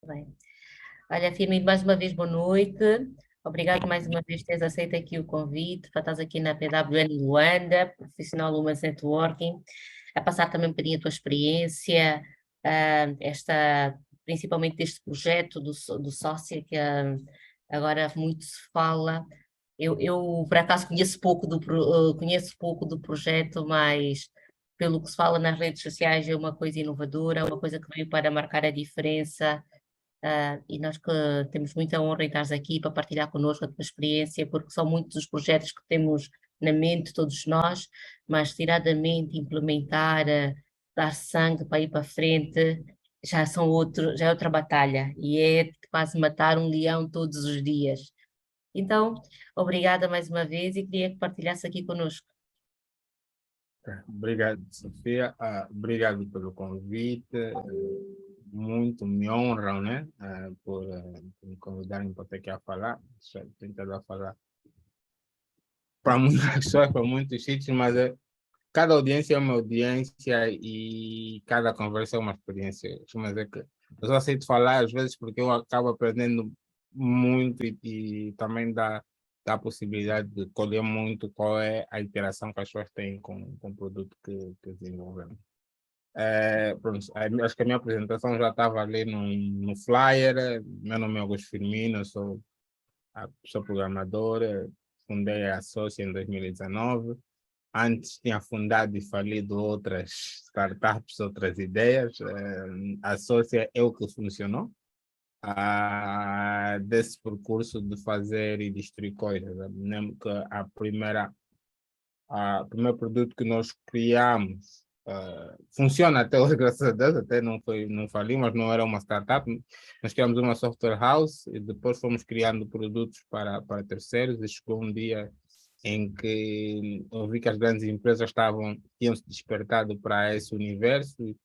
Bem. Olha, Firmino, mais uma vez boa noite. Obrigado mais uma vez por teres aceito aqui o convite para estás aqui na PWN Luanda, Profissional Women's Networking, a passar também um bocadinho a tua experiência, principalmente deste projeto do sócio que agora muito se fala. Eu, por acaso conheço pouco do projeto, mas pelo que se fala nas redes sociais é uma coisa inovadora, uma coisa que veio para marcar a diferença. E nós que temos muita honra em estares aqui para partilhar connosco a tua experiência, porque são muitos os projetos que temos na mente, todos nós, mas tirar da mente, implementar, dar sangue para ir para frente, já é outra batalha, e é quase matar um leão todos os dias. Então, obrigada mais uma vez e queria que partilhasse aqui connosco. Obrigado, Sofia. Obrigado pelo convite. Muito me honram, né? Por me convidarem para estar aqui a falar. Tentado a falar para muitas pessoas, para muitos sítios, mas cada audiência é uma audiência e cada conversa é uma experiência. Eu costumo dizer que eu só aceito falar às vezes porque eu acabo aprendendo muito e também dá a possibilidade de colher muito qual é a interação que as pessoas têm com o produto que desenvolvemos. Pronto, acho que a minha apresentação já estava ali no flyer. Meu nome é Augusto Firmino, sou programador, fundei a Socia em 2019. Antes tinha fundado e falido outras startups, outras ideias. A Socia é o que funcionou. Desse percurso de fazer e destruir coisas. Eu me lembro que o primeiro produto que nós criamos funciona até hoje, graças a Deus, até não faliu, mas não era uma startup. Nós criamos uma software house e depois fomos criando produtos para terceiros e chegou um dia em que eu vi que as grandes empresas tinham se despertado para esse universo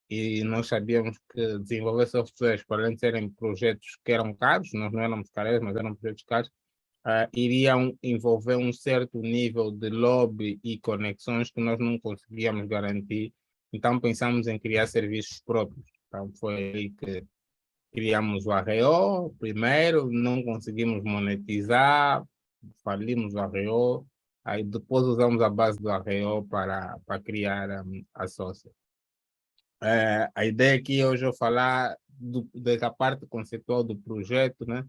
e nós sabíamos que desenvolver softwares, para além de serem projetos que eram caros, nós não éramos caros, mas eram projetos caros, iriam envolver um certo nível de lobby e conexões que nós não conseguíamos garantir. Então pensamos em criar serviços próprios. Então foi aí que criamos o Arreo primeiro, não conseguimos monetizar, falimos o Arreo, aí depois usamos a base do Arreo para criar a Sócia. A ideia aqui hoje eu falar da parte conceitual do projeto, né?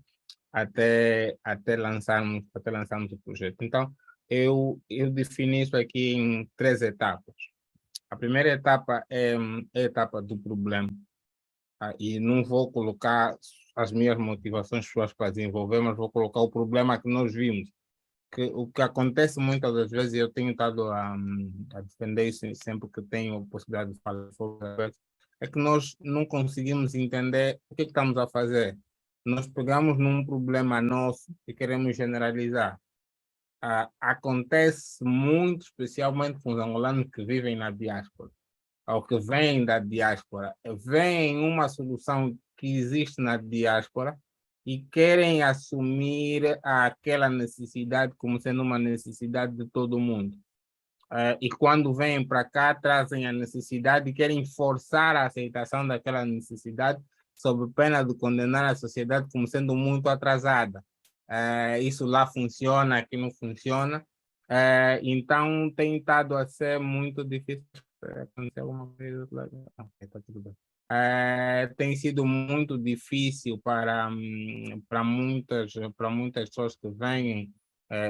Até lançarmos o projeto. Então, eu defini isso aqui em 3 etapas. A primeira etapa é a etapa do problema, tá? E não vou colocar as minhas motivações pessoais para desenvolver, mas vou colocar o problema que nós vimos. O que acontece muitas das vezes, e eu tenho estado a defender isso sempre que tenho a possibilidade de falar sobre isso, é que nós não conseguimos entender o que estamos a fazer. Nós pegamos num problema nosso e queremos generalizar. Acontece muito, especialmente com os angolanos que vivem na diáspora, ou que vêm da diáspora, veem uma solução que existe na diáspora e querem assumir aquela necessidade como sendo uma necessidade de todo mundo. E quando vêm para cá, trazem a necessidade e querem forçar a aceitação daquela necessidade, sob pena de condenar a sociedade como sendo muito atrasada. Isso lá funciona, aqui não funciona. Então, tem estado a ser muito difícil. Acontecer alguma coisa lá. Tá tudo bem. Tem sido muito difícil para muitas pessoas que vêm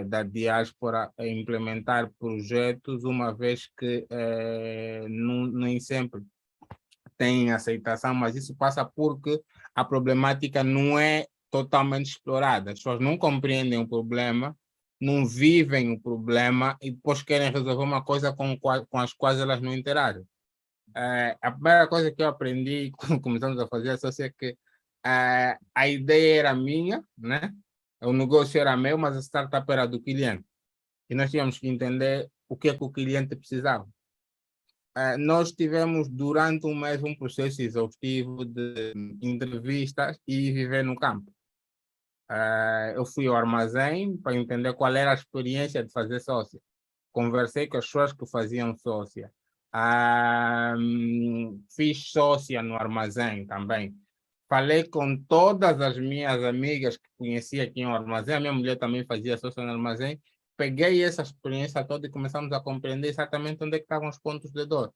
da diáspora a implementar projetos, uma vez que nem sempre tem aceitação, mas isso passa porque a problemática não é totalmente explorada. As pessoas não compreendem o problema, não vivem o problema e depois querem resolver uma coisa com as quais elas não interagem. A primeira coisa que eu aprendi quando começamos a fazer a é que a ideia era minha, né? O negócio era meu, mas a startup era do cliente. E nós tínhamos que entender o que é que o cliente precisava. Nós tivemos durante um mês um processo exaustivo de entrevistas e viver no campo. Eu fui ao armazém para entender qual era a experiência de fazer sócia. Conversei com as pessoas que faziam sócia. Fiz sócia no armazém também. falei com todas as minhas amigas que conhecia aqui no armazém, a minha mulher também fazia sócio no armazém, peguei essa experiência toda e começamos a compreender exatamente onde é que estavam os pontos de dor.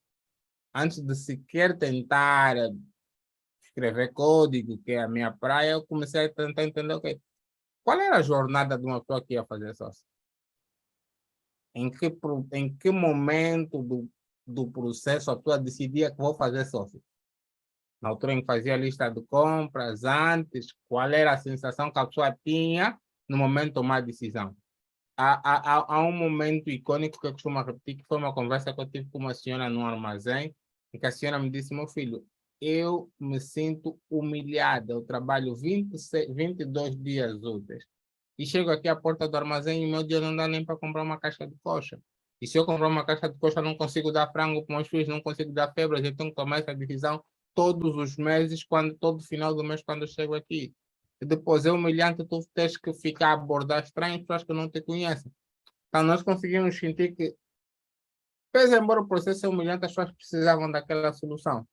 Antes de sequer tentar escrever código, que é a minha praia, eu comecei a tentar entender, ok, qual era a jornada de uma pessoa que ia fazer sócio? Em que momento do processo a pessoa decidia que vou fazer sócio? Na altura em que fazia a lista de compras, antes, qual era a sensação que a pessoa tinha no momento de tomar a decisão? Há um momento icônico que eu costumo repetir, que foi uma conversa que eu tive com uma senhora no armazém, em que a senhora me disse, meu filho, eu me sinto humilhada, eu trabalho 22 dias úteis, e chego aqui à porta do armazém e meu dia não dá nem para comprar uma caixa de coxa. E se eu comprar uma caixa de coxa, não consigo dar frango para meus filhos, não consigo dar febras, eu tenho que tomar essa decisão todos os meses, todo final do mês, quando eu chego aqui. E depois é humilhante tu tens que ficar a abordar estranhas pessoas que não te conhecem. Então, nós conseguimos sentir que, pese embora o processo é humilhante, as pessoas precisavam daquela solução.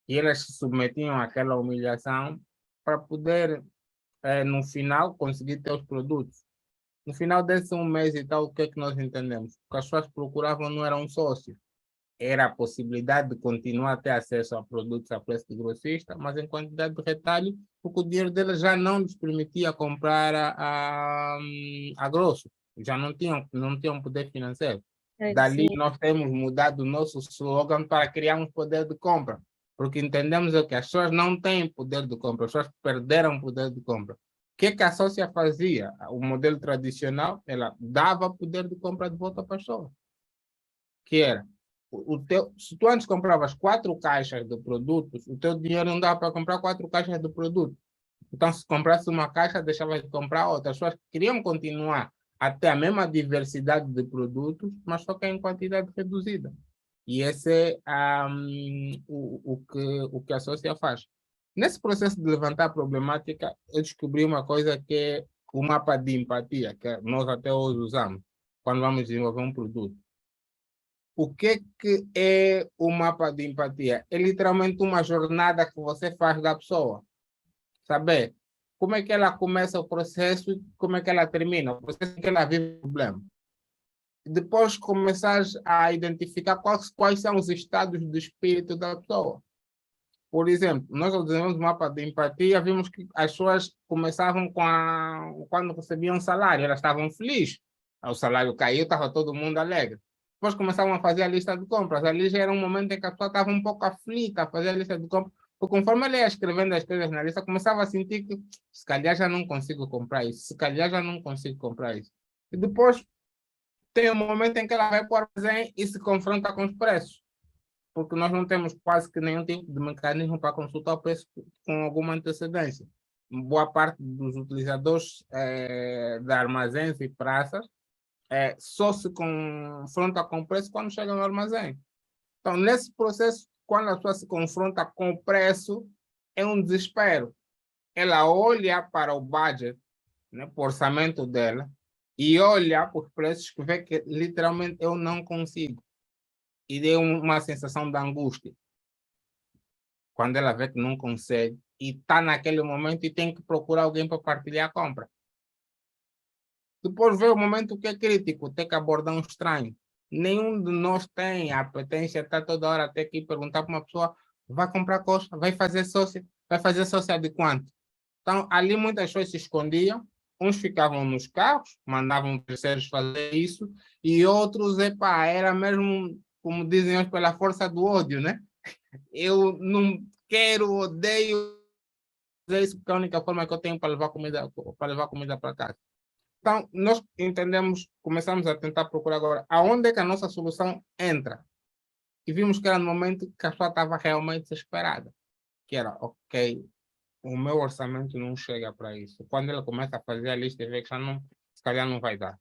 E elas se submetiam àquela humilhação para poder, no final, conseguir ter os produtos. No final desse um mês e tal, o que é que nós entendemos? O que as pessoas procuravam não era um sócio, era a possibilidade de continuar a ter acesso a produtos a preço de grossista, mas em quantidade de retalho, porque o dinheiro deles já não lhes permitia comprar a grosso, já não tinham poder financeiro. Dali Sim. nós temos mudado o nosso slogan para criar um poder de compra, porque entendemos que as pessoas não têm poder de compra, as pessoas perderam poder de compra. O que a sócia fazia? O modelo tradicional, ela dava poder de compra de volta para a pessoa, que era se tu antes compravas 4 caixas de produtos, o teu dinheiro não dava para comprar 4 caixas de produto. Então, se comprasse uma caixa, deixava de comprar outra. As pessoas queriam continuar a ter a mesma diversidade de produtos, mas só que em quantidade reduzida. E esse é o que a Sócia faz. Nesse processo de levantar a problemática, eu descobri uma coisa que é o mapa de empatia, que nós até hoje usamos quando vamos desenvolver um produto. O que é o mapa de empatia? É literalmente uma jornada que você faz da pessoa. Saber como é que ela começa o processo e como é que ela termina, o processo em que ela vive o problema. Depois começar a identificar quais são os estados de espírito da pessoa. Por exemplo, nós desenvolvemos um mapa de empatia, vimos que as pessoas começavam quando recebiam salário, elas estavam felizes. O salário caiu, estava todo mundo alegre. Depois começavam a fazer a lista de compras. Ali já era um momento em que a pessoa estava um pouco aflita a fazer a lista de compras, porque conforme ela ia escrevendo as coisas na lista, começava a sentir que se calhar já não consigo comprar isso, se calhar já não consigo comprar isso. E depois tem um momento em que ela vai para o armazém e se confronta com os preços, porque nós não temos quase que nenhum tipo de mecanismo para consultar o preço com alguma antecedência. Boa parte dos utilizadores de armazéns e praças só se confronta com o preço quando chega no armazém. Então, nesse processo, quando a pessoa se confronta com o preço, é um desespero. Ela olha para o budget, né, para o orçamento dela, e olha para os preços que vê que literalmente eu não consigo. E deu uma sensação de angústia quando ela vê que não consegue e está naquele momento e tem que procurar alguém para partilhar a compra. Depois vê o momento que é crítico, tem que abordar um estranho. Nenhum de nós tem a apetência de estar toda hora até que perguntar para uma pessoa: vai comprar coxa, vai fazer sócia de quanto? Então, ali muitas pessoas se escondiam, uns ficavam nos carros, mandavam terceiros fazer isso, e outros, era mesmo, como dizem hoje, pela força do ódio, né? Eu não quero, odeio fazer isso, porque é a única forma que eu tenho para levar comida para casa. Então, nós entendemos, começamos a tentar procurar agora aonde é que a nossa solução entra. E vimos que era no momento que a pessoa estava realmente desesperada. Que era, ok, o meu orçamento não chega para isso. Quando ela começa a fazer a lista e vê que já não, se calhar não vai dar.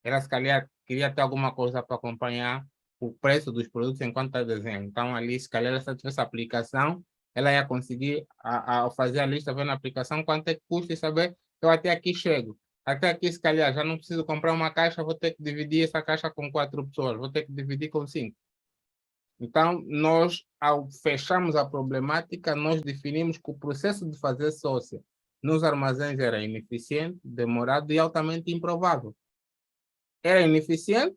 Ela se calhar queria ter alguma coisa para acompanhar o preço dos produtos enquanto está desenhando. Então, ali, se calhar, se tivesse aplicação, ela ia conseguir a fazer a lista, ver na aplicação quanto é que custa e saber, eu até aqui chego. Até aqui, se calhar, já não preciso comprar uma caixa, vou ter que dividir essa caixa com 4 pessoas, vou ter que dividir com 5. Então, nós, ao fecharmos a problemática, nós definimos que o processo de fazer sócia nos armazéns era ineficiente, demorado e altamente improvável. Era ineficiente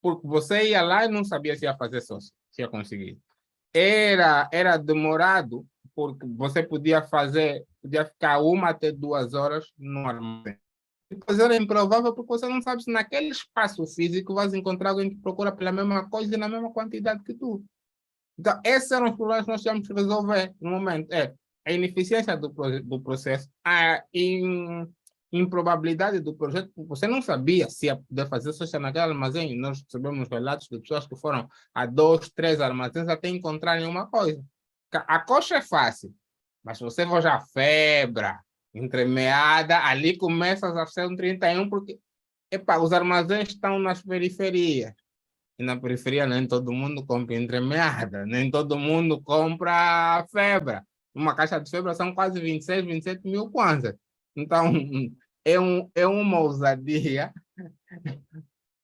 porque você ia lá e não sabia se ia fazer sócio, se ia conseguir. Era demorado porque você podia ficar 1 até 2 horas no armazém. Depois era improvável porque você não sabe se naquele espaço físico vais encontrar alguém que procura pela mesma coisa e na mesma quantidade que tu. Então, esses eram os problemas que nós tínhamos que resolver no momento. A ineficiência do processo, a improbabilidade do projeto, você não sabia se ia poder fazer só naquele armazém. Nós recebemos relatos de pessoas que foram a 2, 3 armazéns até encontrarem uma coisa. A coxa é fácil, mas se você for já febra, entremeada, ali começa a ser um 31, porque os armazéns estão nas periferias. E na periferia nem todo mundo compra entremeada, nem todo mundo compra febra. Uma caixa de febra são quase 26, 27 mil kwanzas. Então, é uma ousadia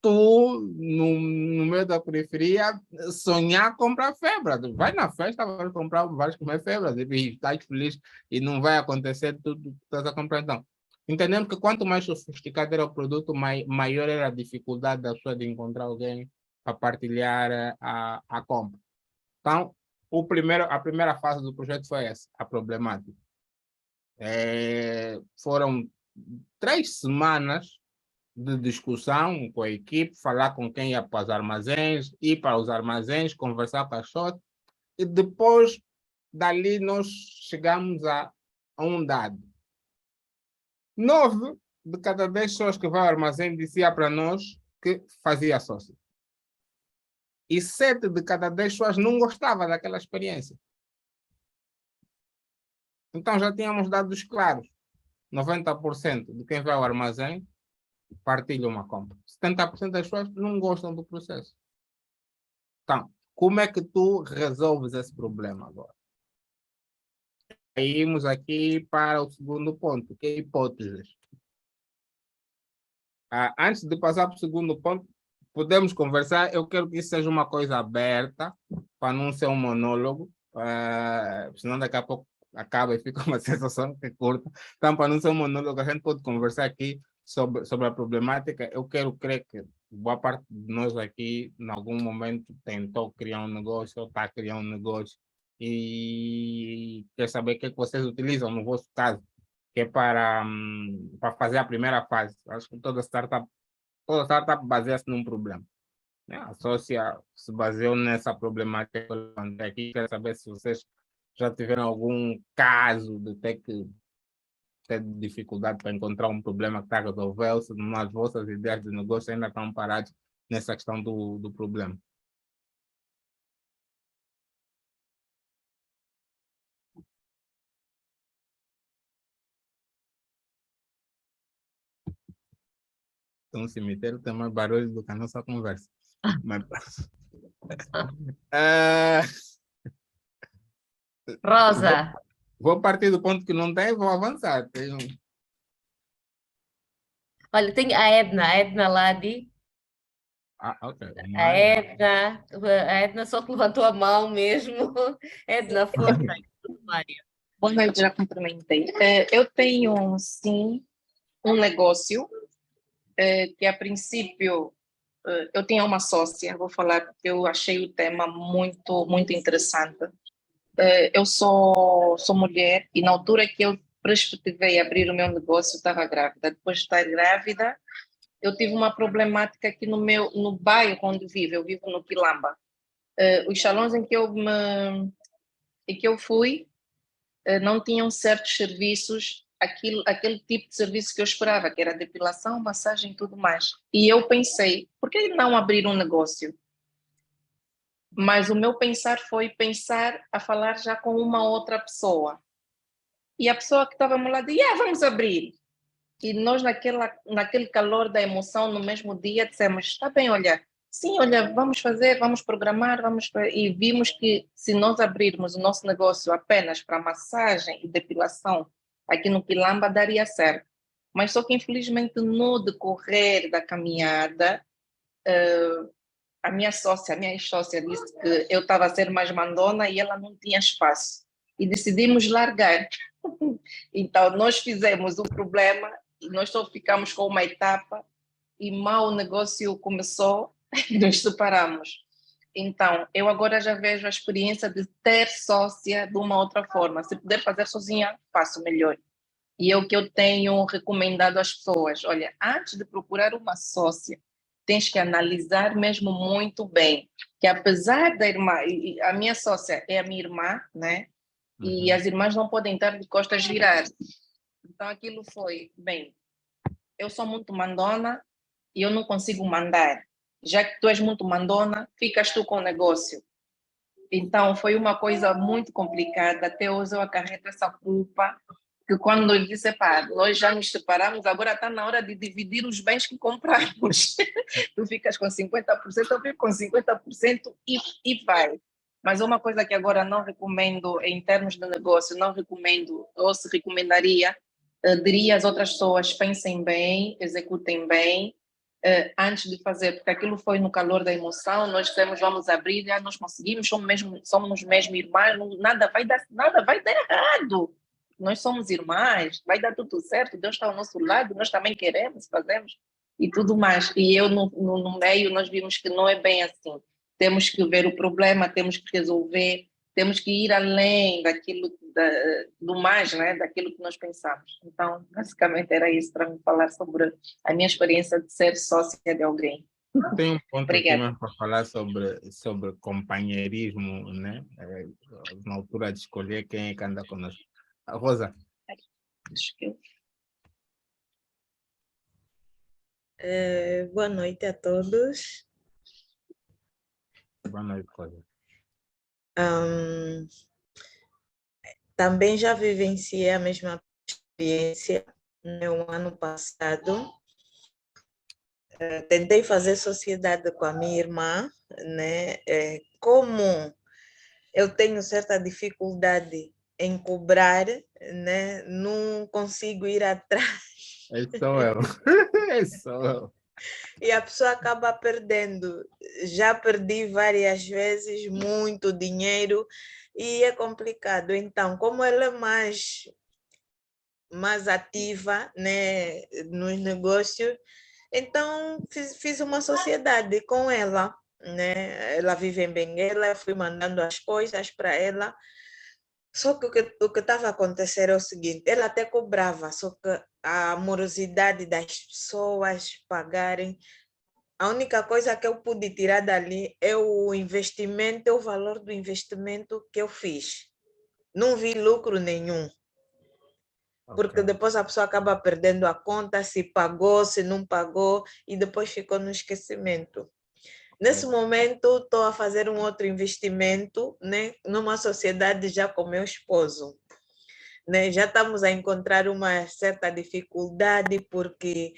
tu, no meio da periferia, sonhar comprar febra. Vai na festa, vai comprar, vai comer febra, e estás feliz e não vai acontecer tudo que estás a comprar. Então, entendemos que quanto mais sofisticado era o produto, maior era a dificuldade da pessoa de encontrar alguém para partilhar a compra. Então, a primeira fase do projeto foi essa, a problemática. Foram 3 semanas de discussão com a equipe, falar com quem ia para os armazéns, ir para os armazéns, conversar com a SHOT, e depois dali nós chegamos a um dado. 9 de cada 10 pessoas que vão ao armazém dizia para nós que fazia sócio. E 7 de cada 10 pessoas não gostava daquela experiência. Então já tínhamos dados claros. 90% de quem vai ao armazém partilha uma compra. 70% das pessoas não gostam do processo. Então, como é que tu resolves esse problema agora? Irmos aqui para o segundo ponto, que é hipóteses. Antes de passar para o segundo ponto, podemos conversar. Eu quero que isso seja uma coisa aberta, para não ser um monólogo, senão daqui a pouco acaba e fica uma sensação que é curta. Então, para não ser um monólogo, a gente pode conversar aqui sobre a problemática. Eu quero crer que boa parte de nós aqui, em algum momento, tentou criar um negócio ou está a criar um negócio e quer saber o que vocês utilizam no vosso caso, que é para fazer a primeira fase. Acho que toda startup baseia-se num problema. Né? A Sócia se baseou nessa problemática que eu levantei aqui. Quero saber se vocês já tiveram algum caso de ter dificuldade para encontrar um problema que está a resolver, ou se nas vossas ideias de negócio ainda estão parados nessa questão do problema. Então, o cemitério tem mais barulho do que a nossa conversa. Mas, Rosa, vou partir do ponto que não tem e vou avançar. olha, tem a Edna Ladi. Ok. A Edna só que levantou a mão mesmo. Edna, força. Mário. Boa noite, já cumprimentei. Eu tenho, sim, um negócio que, a princípio, eu tinha uma sócia, vou falar porque eu achei o tema muito, muito interessante. Eu sou mulher e na altura que eu perspectivei abrir o meu negócio, eu estava grávida. Depois de estar grávida, eu tive uma problemática aqui no bairro onde eu vivo no Quilamba. Os salões em que eu fui não tinham certos serviços, aquele tipo de serviço que eu esperava, que era depilação, massagem e tudo mais. E eu pensei, por que não abrir um negócio? Mas o meu pensar foi pensar a falar já com uma outra pessoa. E a pessoa que estava ao meu lado disse, vamos abrir. E nós, naquele calor da emoção, no mesmo dia, dissemos, está bem, olha, sim, olha, vamos fazer, vamos programar, e vimos que se nós abrirmos o nosso negócio apenas para massagem e depilação aqui no Quilamba, daria certo. Mas só que, infelizmente, no decorrer da caminhada, a minha sócia, a minha ex-sócia disse que eu estava a ser mais mandona e ela não tinha espaço. E decidimos largar. Então, nós fizemos o problema e nós só ficamos com uma etapa e mal o negócio começou, nos separamos. Então, eu agora já vejo a experiência de ter sócia de uma outra forma. Se puder fazer sozinha, faço melhor. E é o que eu tenho recomendado às pessoas. Olha, antes de procurar uma sócia, tens que analisar mesmo muito bem. Que apesar da irmã, a minha sócia é a minha irmã, né? E as irmãs não podem estar de costas viradas. Então, aquilo foi, bem, eu sou muito mandona e eu não consigo mandar. Já que tu és muito mandona, ficas tu com o negócio. Então, foi uma coisa muito complicada. Até hoje eu acarreto essa culpa, que quando eu disse, pá, nós já nos separamos, agora está na hora de dividir os bens que compramos. Tu ficas com 50%, eu fico com 50% e vai. Mas uma coisa que agora não recomendo em termos de negócio, não recomendo, ou se recomendaria, diria às outras pessoas, pensem bem, executem bem, antes de fazer, porque aquilo foi no calor da emoção, nós dissemos, vamos abrir, nós conseguimos, somos mesmo irmãs, nada vai dar errado. Nós somos irmãs, vai dar tudo certo, Deus está ao nosso lado, nós também queremos, fazemos, e tudo mais. E eu, no meio, nós vimos que não é bem assim. Temos que ver o problema, temos que resolver, temos que ir além daquilo, do mais, né? Daquilo que nós pensamos. Então, basicamente era isso para me falar sobre a minha experiência de ser sócia de alguém. Tem um ponto aqui Obrigada. mesmo para falar sobre companheirismo, né? Na altura de escolher quem é que anda conosco. Rosa. Acho que eu... Boa noite a todos. Boa noite, Rosa. Também já vivenciei a mesma experiência no ano passado. Tentei fazer sociedade com a minha irmã, né? Como eu tenho certa dificuldade em cobrar, né? Não consigo ir atrás. Esse sou eu. Esse sou eu. E a pessoa acaba perdendo. Já perdi várias vezes muito dinheiro e é complicado. Então, como ela é mais ativa, né, nos negócios, então fiz uma sociedade com ela, né? Ela vive em Benguela, eu fui mandando as coisas para ela. Só que o que estava a acontecer é o seguinte, ela até cobrava, só que a morosidade das pessoas pagarem, a única coisa que eu pude tirar dali é o investimento, é o valor do investimento que eu fiz. Não vi lucro nenhum. Porque depois a pessoa acaba perdendo a conta, se pagou, se não pagou, e depois ficou no esquecimento. Nesse momento, estou a fazer um outro investimento, né, numa sociedade já com meu esposo. Né? Já estamos a encontrar uma certa dificuldade, porque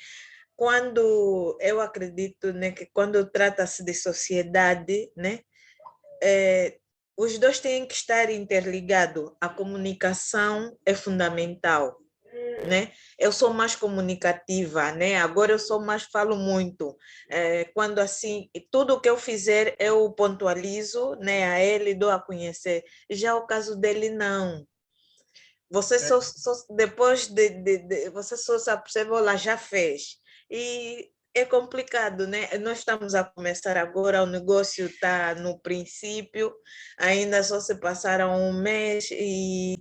quando eu acredito, né, que quando trata-se de sociedade, né, os dois têm que estar interligados. A comunicação é fundamental, né? Eu sou mais comunicativa, né? Agora eu falo muito. Quando assim, tudo que eu fizer eu pontualizo, né? A ele dou a conhecer. Já o caso dele não. Você só depois você só se percebe, ela já fez. E é complicado, né? Nós estamos a começar agora, o negócio está no princípio, ainda só se passaram um mês e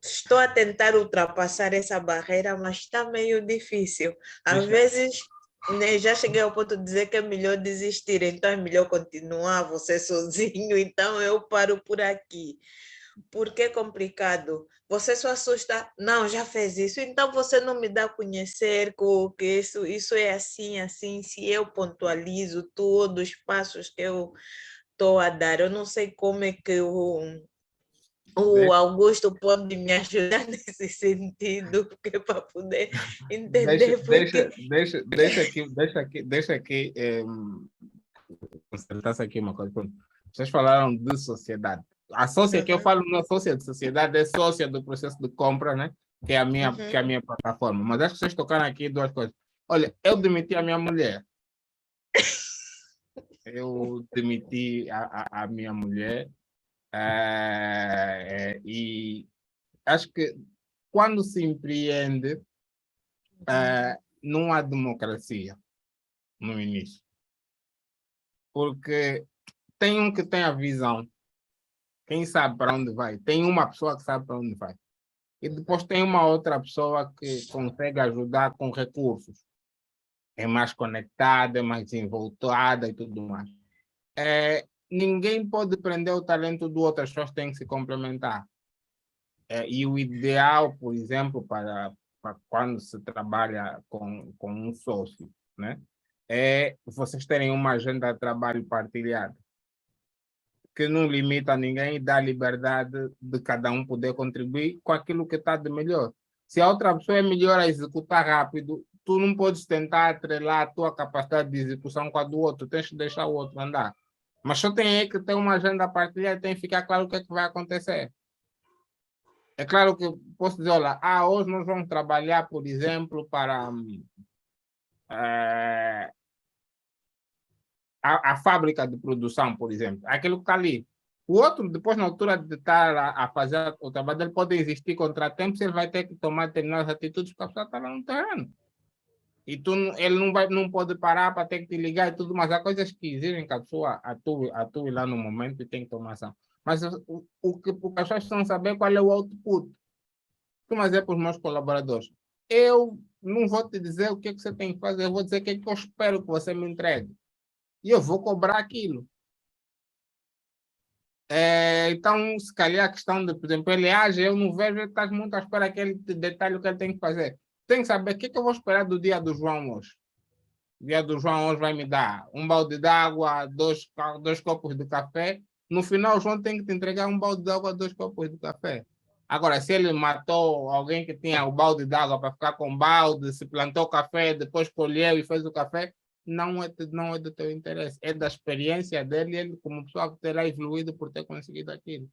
estou a tentar ultrapassar essa barreira, mas está meio difícil. Às vezes, né, já cheguei ao ponto de dizer que é melhor desistir, então é melhor continuar você sozinho, então eu paro por aqui. Porque é complicado. Você só assusta, não, já fez isso, então você não me dá a conhecer que isso é assim, assim, se eu pontualizo todos os passos que eu estou a dar. Eu não sei como é que o Augusto pode me ajudar nesse sentido, porque para poder entender Deixa aqui consertar-se aqui uma coisa. Vocês falaram de sociedade. A sócia que eu falo não é sócia de sociedade, é sócia do processo de compra, né? Que é a minha plataforma. Mas acho que vocês tocaram aqui duas coisas. Olha, eu demiti a minha mulher. eu demiti a minha mulher e acho que quando se empreende, não há democracia no início. Porque tem um que tem a visão, quem sabe para onde vai. Tem uma pessoa que sabe para onde vai. E depois tem uma outra pessoa que consegue ajudar com recursos. É mais conectada, é mais desenvoltada e tudo mais. Ninguém pode prender o talento do outro, as pessoas têm que se complementar. E o ideal, por exemplo, para quando se trabalha com um sócio, né, é vocês terem uma agenda de trabalho partilhada, que não limita ninguém e dá liberdade de cada um poder contribuir com aquilo que está de melhor. Se a outra pessoa é melhor a executar rápido, tu não podes tentar atrelar a tua capacidade de execução com a do outro, tens que deixar o outro andar. Mas só tem que ter uma agenda partilhada e tem que ficar claro o que é que vai acontecer. É claro que posso dizer, olha, hoje nós vamos trabalhar, por exemplo, para a fábrica de produção, por exemplo, aquilo que está ali. O outro, depois, na altura de estar a fazer o trabalho dele, pode existir contratempos, ele vai ter que tomar determinadas atitudes porque a pessoa está lá no terreno. E ele não pode parar para ter que te ligar e tudo, mas há coisas que exigem que a pessoa atue lá no momento e tem que tomar ação. Mas o que as pessoas precisam saber qual é o output. Costumo dizer para os meus colaboradores, eu não vou te dizer o que, é que você tem que fazer, eu vou dizer o que, é que eu espero que você me entregue. E eu vou cobrar aquilo. Então, se calhar a questão de, por exemplo, ele age, eu não vejo, ele está muito à espera daquele detalhe que ele tem que fazer. Tem que saber o que, é que eu vou esperar do dia do João hoje. O dia do João hoje vai me dar um balde d'água, dois copos de café. No final, o João tem que te entregar um balde d'água, 2 copos de café. Agora, se ele matou alguém que tinha o balde d'água para ficar com balde, se plantou café, depois colheu e fez o café, não é do teu interesse, é da experiência dele, ele como pessoa que terá evoluído por ter conseguido aquilo.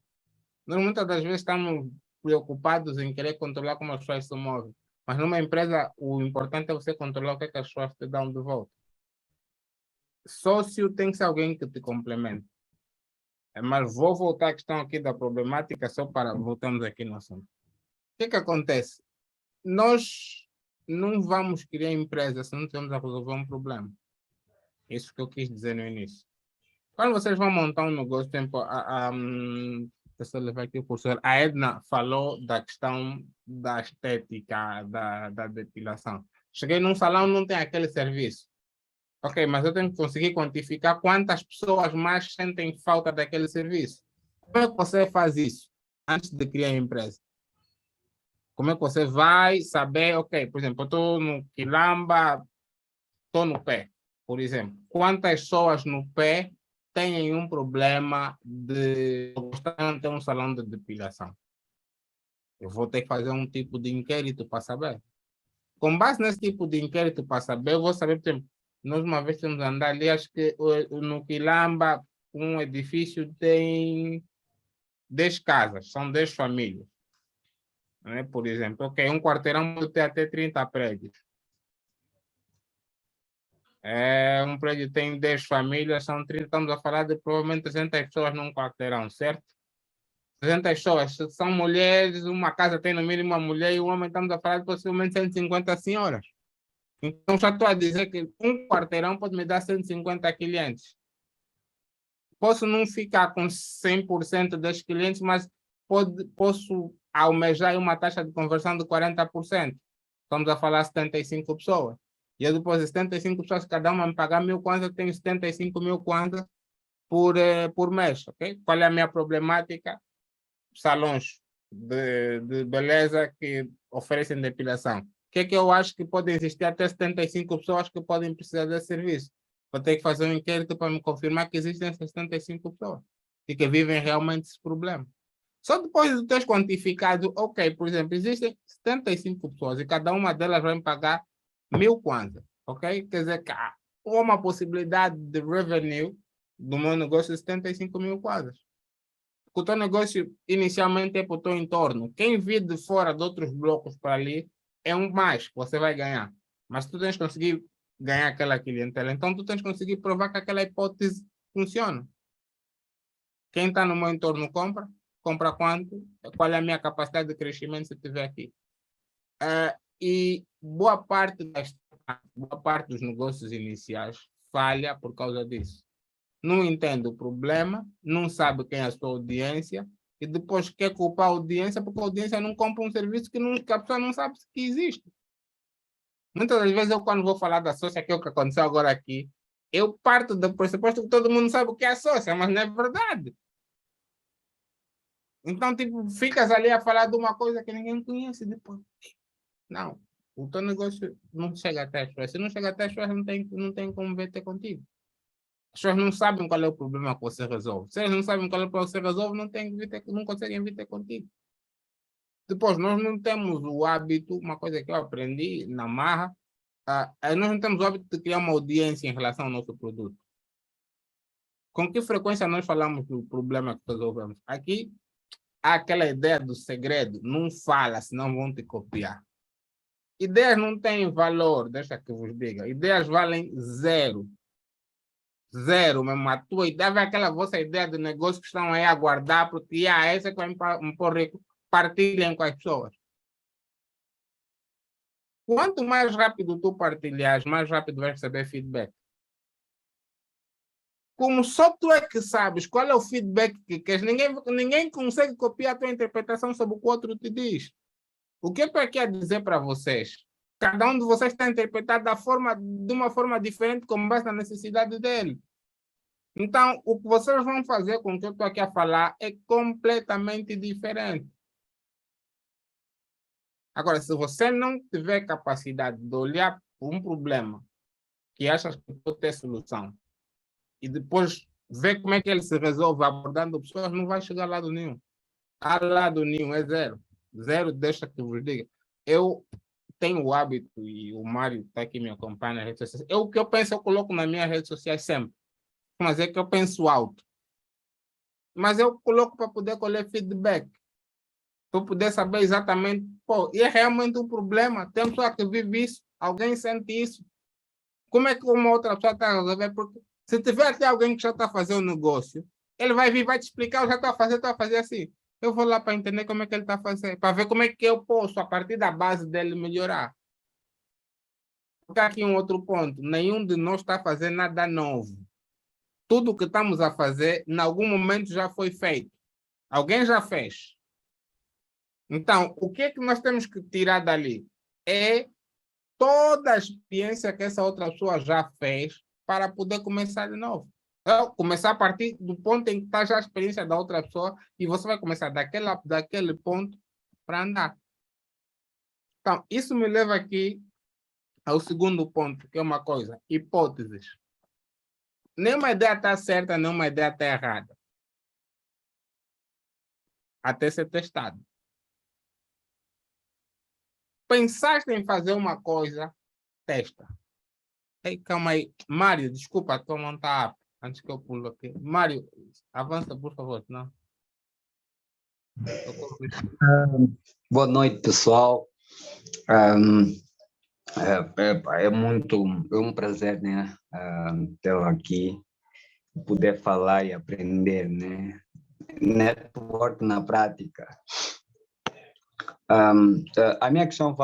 Nós muitas das vezes estamos preocupados em querer controlar como as pessoas se movem, mas numa empresa o importante é você controlar o que, é que as pessoas te dão de volta. Sócio tem que ser alguém que te complemente. Mas vou voltar à questão aqui da problemática, só para voltarmos aqui no assunto. O que acontece? Nós não vamos criar empresa se não temos a resolver um problema. Isso que eu quis dizer no início. Quando vocês vão montar um negócio, deixa eu levar aqui o cursor. A Edna falou da questão da estética, da depilação. Cheguei num salão, não tem aquele serviço. Ok, mas eu tenho que conseguir quantificar quantas pessoas mais sentem falta daquele serviço. Como é que você faz isso antes de criar a empresa? Como é que você vai saber, ok, por exemplo, eu estou no Quilamba, estou no pé, por exemplo. Quantas pessoas no pé têm um problema de gostar de ter um salão de depilação? Eu vou ter que fazer um tipo de inquérito para saber. Com base nesse tipo de inquérito para saber, eu vou saber, por exemplo, nós uma vez temos andado ali, acho que no Quilamba, um edifício tem 10 casas, são 10 famílias. Né? Por exemplo, ok, um quarteirão pode ter até 30 prédios. Um prédio tem 10 famílias, são 30, estamos a falar de provavelmente 300 pessoas num quarteirão, certo? 300 pessoas, se são mulheres, uma casa tem no mínimo uma mulher e um homem, estamos a falar de possivelmente 150 senhoras. Então, já estou a dizer que um quarteirão pode me dar 150 clientes. Posso não ficar com 100% dos clientes, mas posso almejar uma taxa de conversão de 40%. Estamos a falar de 75 pessoas. E eu depois de 75 pessoas, cada uma me pagar 1.000 kwanzas, eu tenho 75.000 kwanzas por mês. Okay? Qual é a minha problemática? Salões de beleza que oferecem depilação. O que é que eu acho que pode existir até 75 pessoas que podem precisar desse serviço? Vou ter que fazer um inquérito para me confirmar que existem 75 pessoas e que vivem realmente esse problema. Só depois de ter quantificado, ok, por exemplo, existem 75 pessoas e cada uma delas vai me pagar 1.000 kwanzas, ok? Quer dizer que há uma possibilidade de revenue do meu negócio de 75.000 kwanzas. O teu negócio inicialmente é para o teu entorno. Quem vir de fora de outros blocos para ali é um mais que você vai ganhar. Mas tu tens que conseguir ganhar aquela clientela. Então, tu tens que conseguir provar que aquela hipótese funciona. Quem está no meu entorno compra? Compra quanto? Qual é a minha capacidade de crescimento se estiver aqui? E boa parte dos negócios iniciais falha por causa disso. Não entende o problema, não sabe quem é a sua audiência e depois quer culpar a audiência porque a audiência não compra um serviço que a pessoa não sabe que existe. Muitas das vezes eu, quando vou falar da sócia, que é o que aconteceu agora aqui, eu parto do pressuposto que todo mundo sabe o que é a sócia, mas não é verdade. Então, tipo, ficas ali a falar de uma coisa que ninguém conhece depois. Não, o teu negócio não chega até as pessoas. Se não chega até as pessoas, não tem como ter contigo. As pessoas não sabem qual é o problema que você resolve. Se eles não sabem qual é o problema que você resolve, não conseguem vir ter contigo. Depois, nós não temos o hábito, uma coisa que eu aprendi na marra, nós não temos o hábito de criar uma audiência em relação ao nosso produto. Com que frequência nós falamos do problema que resolvemos? Aqui, há aquela ideia do segredo. Não fala, senão vão te copiar. Ideias não têm valor, deixa que eu vos diga. Ideias valem zero. Zero mesmo. A tua ideia é aquela vossa ideia de negócio que estão aí a guardar, porque essa que vai me pôr rico. Partilhem com as pessoas. Quanto mais rápido tu partilhas, mais rápido vais receber feedback. Como só tu é que sabes qual é o feedback que queres, ninguém consegue copiar a tua interpretação sobre o que o outro te diz. O que eu estou aqui a dizer para vocês? Cada um de vocês está interpretado de uma forma diferente, com base na necessidade dele. Então, o que vocês vão fazer com o que eu estou aqui a falar é completamente diferente. Agora, se você não tiver capacidade de olhar para um problema que achas que pode ter solução e depois ver como é que ele se resolve abordando pessoas, não vai chegar a lado nenhum. A lado nenhum, é zero. Zero, deixa que eu vos diga. Eu tenho o hábito, e o Mário está aqui me acompanha nas redes sociais. O que eu penso, eu coloco nas minhas redes sociais sempre. Mas é que eu penso alto. Mas eu coloco para poder colher feedback. Para poder saber exatamente, pô, e é realmente um problema. Tem pessoa que vive isso, alguém sente isso. Como é que uma outra pessoa está a resolver? Porque se tiver até alguém que já está a fazer um negócio, ele vai vir, vai te explicar, eu já estou a fazer assim. Eu vou lá para entender como é que ele está a fazer, para ver como é que eu posso, a partir da base dele, melhorar. Porque aqui um outro ponto, nenhum de nós está a fazer nada novo. Tudo o que estamos a fazer, em algum momento já foi feito. Alguém já fez. Então, o que é que nós temos que tirar dali? É toda a experiência que essa outra pessoa já fez para poder começar de novo. Então, começar a partir do ponto em que está já a experiência da outra pessoa e você vai começar daquele ponto para andar. Então, isso me leva aqui ao segundo ponto, que é uma coisa, hipóteses. Nenhuma ideia está certa, nenhuma ideia está errada. Até ser testado. Pensaste em fazer uma coisa, testa. Ei, calma aí. Mário, desculpa, a tua mão está antes que eu pulo aqui. Mário, avança, por favor. Não. Boa noite, pessoal. É um prazer, né, tê-lo aqui, poder falar e aprender, né? Network na prática. A minha questão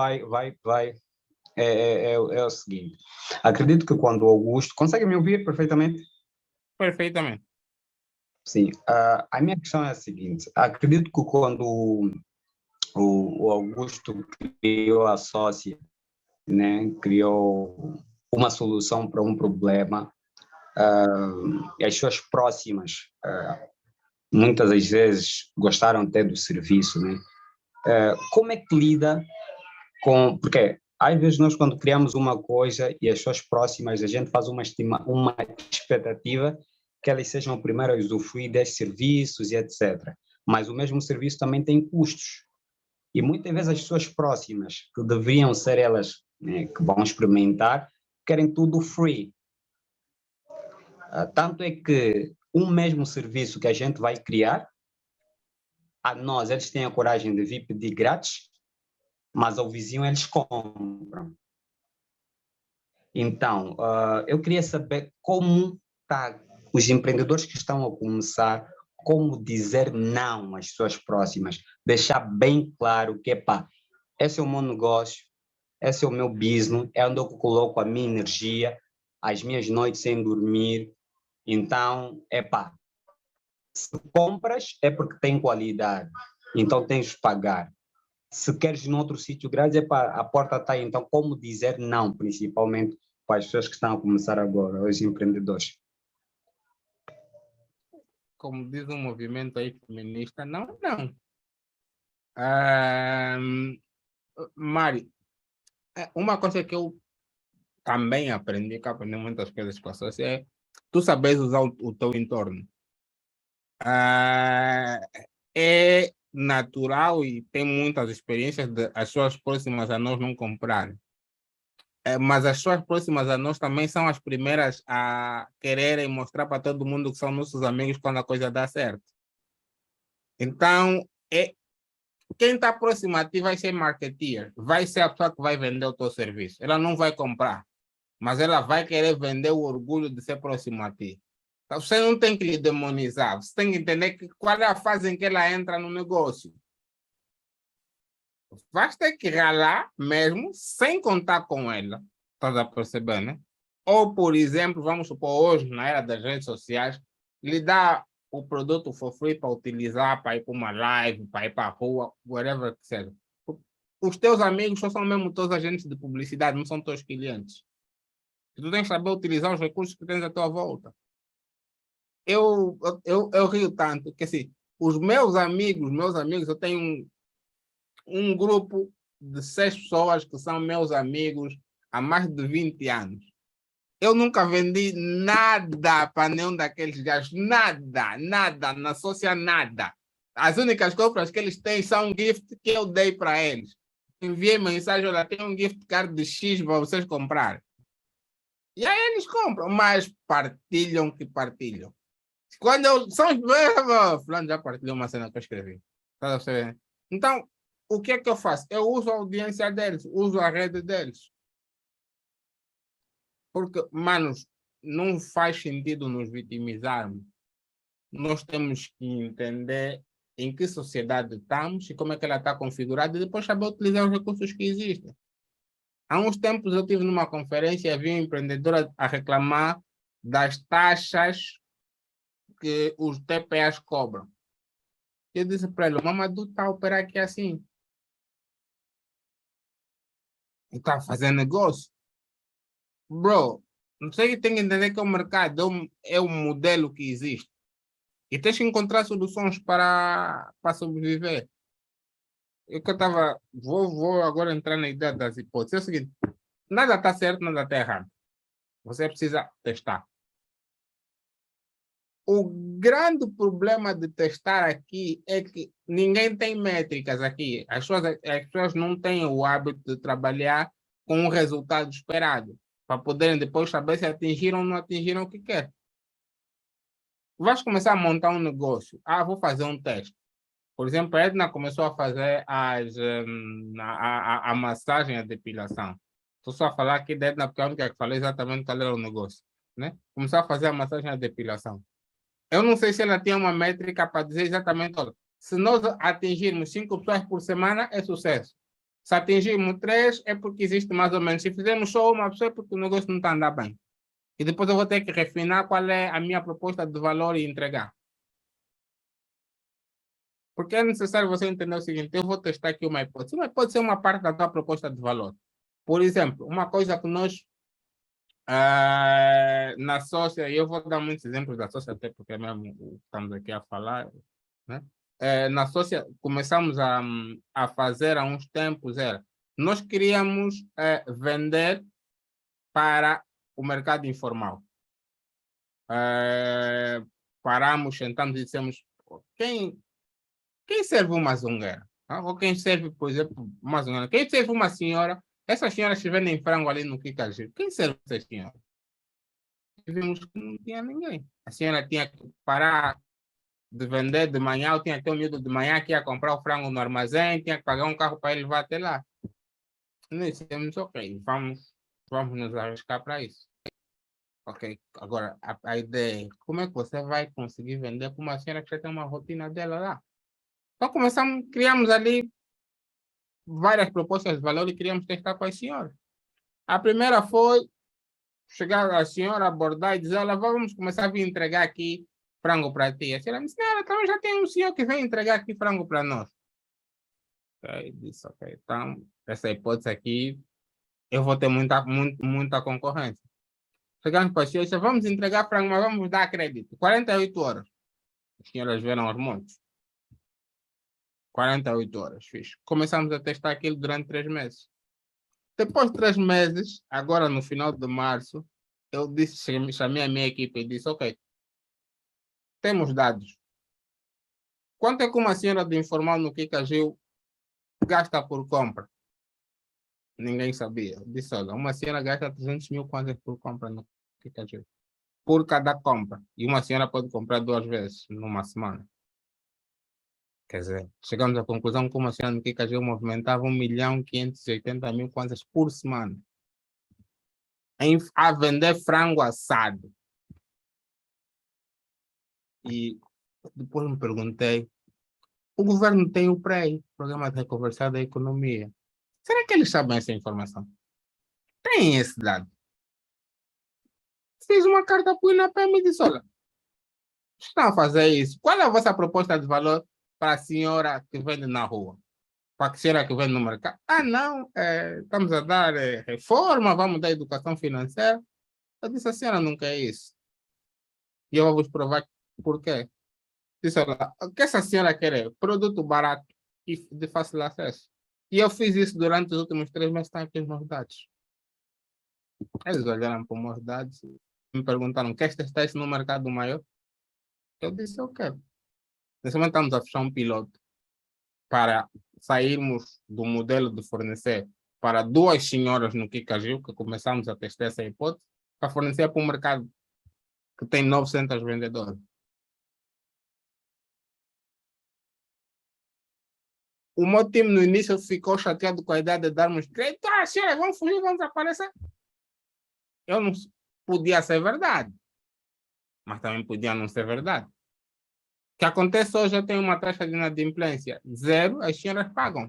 é o seguinte. Acredito que quando o Augusto... Consegue me ouvir perfeitamente? Perfeitamente. Sim. A minha questão é a seguinte. Acredito que quando o Augusto criou a Sócia, né, criou uma solução para um problema, e as pessoas próximas, muitas das vezes, gostaram até do serviço, né? Como é que lida com... Porque às vezes nós, quando criamos uma coisa e as pessoas próximas, a gente faz uma expectativa que elas sejam primeiro a usufruir desses serviços e etc. Mas o mesmo serviço também tem custos. E muitas vezes as pessoas próximas, que deveriam ser elas, né, que vão experimentar, querem tudo free. Tanto é que um mesmo serviço que a gente vai criar, a nós eles têm a coragem de vir pedir grátis, mas ao vizinho eles compram. Então, eu queria saber como tá os empreendedores que estão a começar, como dizer não às suas próximas, deixar bem claro que, pá, esse é o meu negócio, esse é o meu business, é onde eu coloco a minha energia, as minhas noites sem dormir. Então, pá, se compras é porque tem qualidade, então tens de pagar. Se queres num outro sítio grátis, a porta está aí. Então, como dizer não, principalmente para as pessoas que estão a começar agora, os empreendedores? Como diz um movimento aí feminista, não, não. Ah, Mari, uma coisa que eu também aprendi, que aprendi muitas coisas com a sócia, é tu sabes usar o teu entorno. É natural e tem muitas experiências de as suas próximas a nós não comprarem. Mas as suas próximas a nós também são as primeiras a quererem mostrar para todo mundo que são nossos amigos quando a coisa dá certo. Então, quem está próximo a ti vai ser marketeer, vai ser a pessoa que vai vender o teu serviço. Ela não vai comprar, mas ela vai querer vender o orgulho de ser próximo a ti. Então, você não tem que lhe demonizar, você tem que entender qual é a fase em que ela entra no negócio. Vais ter que ralar mesmo, sem contar com ela. Estás a perceber, né? Ou, por exemplo, vamos supor, hoje, na era das redes sociais, lhe dá o produto for free para utilizar, para ir para uma live, para ir para a rua, whatever que seja. Os teus amigos só são mesmo teus agentes de publicidade, não são teus clientes. Tu tens que saber utilizar os recursos que tens à tua volta. Eu rio tanto que, assim, os meus amigos, eu tenho um grupo de 6 pessoas que são meus amigos há mais de 20 anos. Eu nunca vendi nada para nenhum daqueles gajos, nada, na sócia nada. As únicas compras que eles têm são um gift que eu dei para eles. Enviei mensagem, olha, tem um gift card de X para vocês comprarem. E aí eles compram, mas partilham que partilham. Quando eu... Fulano já partilhou uma cena que eu escrevi. Então, o que é que eu faço? Eu uso a audiência deles, uso a rede deles. Porque, manos, não faz sentido nos vitimizarmos. Nós temos que entender em que sociedade estamos e como é que ela está configurada e depois saber utilizar os recursos que existem. Há uns tempos eu estive numa conferência e havia um empreendedor a reclamar das taxas que os TPAs cobram. Eu disse para ele, o Mamadou está a operar aqui assim. Está fazendo negócio. Bro, não sei, tem que entender que o mercado é um modelo que existe. E tens que encontrar soluções para sobreviver. Eu que estava... Vou agora entrar na ideia das hipóteses. É o seguinte, nada está certo, nada está errado. Você precisa testar. O grande problema de testar aqui é que ninguém tem métricas aqui. As pessoas não têm o hábito de trabalhar com o resultado esperado, para poderem depois saber se atingiram ou não atingiram o que quer. Vais começar a montar um negócio. Vou fazer um teste. Por exemplo, a Edna começou a fazer a massagem, a depilação. Estou só a falar aqui da Edna porque é a única que falou exatamente qual era o negócio. Né? Começou a fazer a massagem, a depilação. Eu não sei se ela tinha uma métrica para dizer exatamente, olha, se nós atingirmos 5 pessoas por semana, é sucesso. Se atingirmos 3, é porque existe mais ou menos. Se fizermos só uma pessoa, é porque o negócio não está andando bem. E depois eu vou ter que refinar qual é a minha proposta de valor e entregar. Porque é necessário você entender o seguinte, eu vou testar aqui uma hipótese. Mas pode ser uma parte da tua proposta de valor. Por exemplo, uma coisa que nós, na sócia, e eu vou dar muitos exemplos da sócia, até porque mesmo estamos aqui a falar, né? Na sócia, começamos a fazer há uns tempos, nós queríamos vender para o mercado informal. Paramos, sentamos e dissemos, quem serve uma zongueira? Ou quem serve, por exemplo, uma zongueira? Quem serve uma senhora? Essas senhoras que vendem frango ali no Kikajir, quem serve essas senhoras? Vimos que não tinha ninguém. A senhora tinha que parar de vender de manhã, eu tinha que ter um miúdo de manhã que ia comprar o frango no armazém, tinha que pagar um carro para ele levar até lá. Nós dissemos, ok, vamos vamos nos arriscar para isso. Ok, agora a ideia é como é que você vai conseguir vender para uma senhora que já tem uma rotina dela lá? Então criamos ali várias propostas de valor e queríamos testar com a senhora. A primeira foi chegar a senhora, abordar e dizer, olha, vamos começar a vir entregar aqui frango para ti. A senhora disse, não, então já tem um senhor que vem entregar aqui frango para nós. Aí disse, ok, então essa hipótese aqui, eu vou ter muita concorrência. Chegamos para a senhora e disse, vamos entregar frango, mas vamos dar crédito. 48 horas. As senhoras viram os montes. 48 horas, fixe. Começamos a testar aquilo durante 3 meses. Depois de 3 meses, agora no final de março, eu chamei a minha equipe e disse, ok, temos dados. Quanto é que uma senhora de informal no Kikagil gasta por compra? Ninguém sabia. Eu disse, olha, uma senhora gasta 300 mil kwanzas por compra no Kikagil. Por cada compra. E uma senhora pode comprar 2 vezes numa semana. Quer dizer, chegamos à conclusão que uma senhora no Kikagil movimentava 1.580.000 kwanzas por semana. A vender frango assado. E depois me perguntei, o governo tem o PREI, Programa de Reconversão da Economia. Será que eles sabem essa informação? Tem esse dado. Fiz uma carta para o INAPEM e disse, olha, estão a fazer isso. Qual é a vossa proposta de valor para a senhora que vende na rua? Para a senhora que vende no mercado? Ah, não, estamos a dar reforma, vamos dar educação financeira. Eu disse, a senhora não quer isso. E eu vou vos provar por quê. Disse, olha, o que essa senhora quer é produto barato e de fácil acesso. E eu fiz isso durante os últimos 3 meses, estão aqui os meus dados. Eles olharam para os meus dados e me perguntaram, queres testar isso no mercado maior? Eu disse, eu quero. Nesse momento estamos a fechar um piloto para sairmos do modelo de fornecer para 2 senhoras no Kikagil, que começamos a testar essa hipótese, para fornecer para um mercado que tem 900 vendedores. O meu time no início ficou chateado com a ideia de darmos crédito. Ah, senhora, vamos fugir, vamos desaparecer. Eu não podia ser verdade, mas também podia não ser verdade. O que acontece hoje, eu tenho uma taxa de inadimplência 0, as senhoras pagam.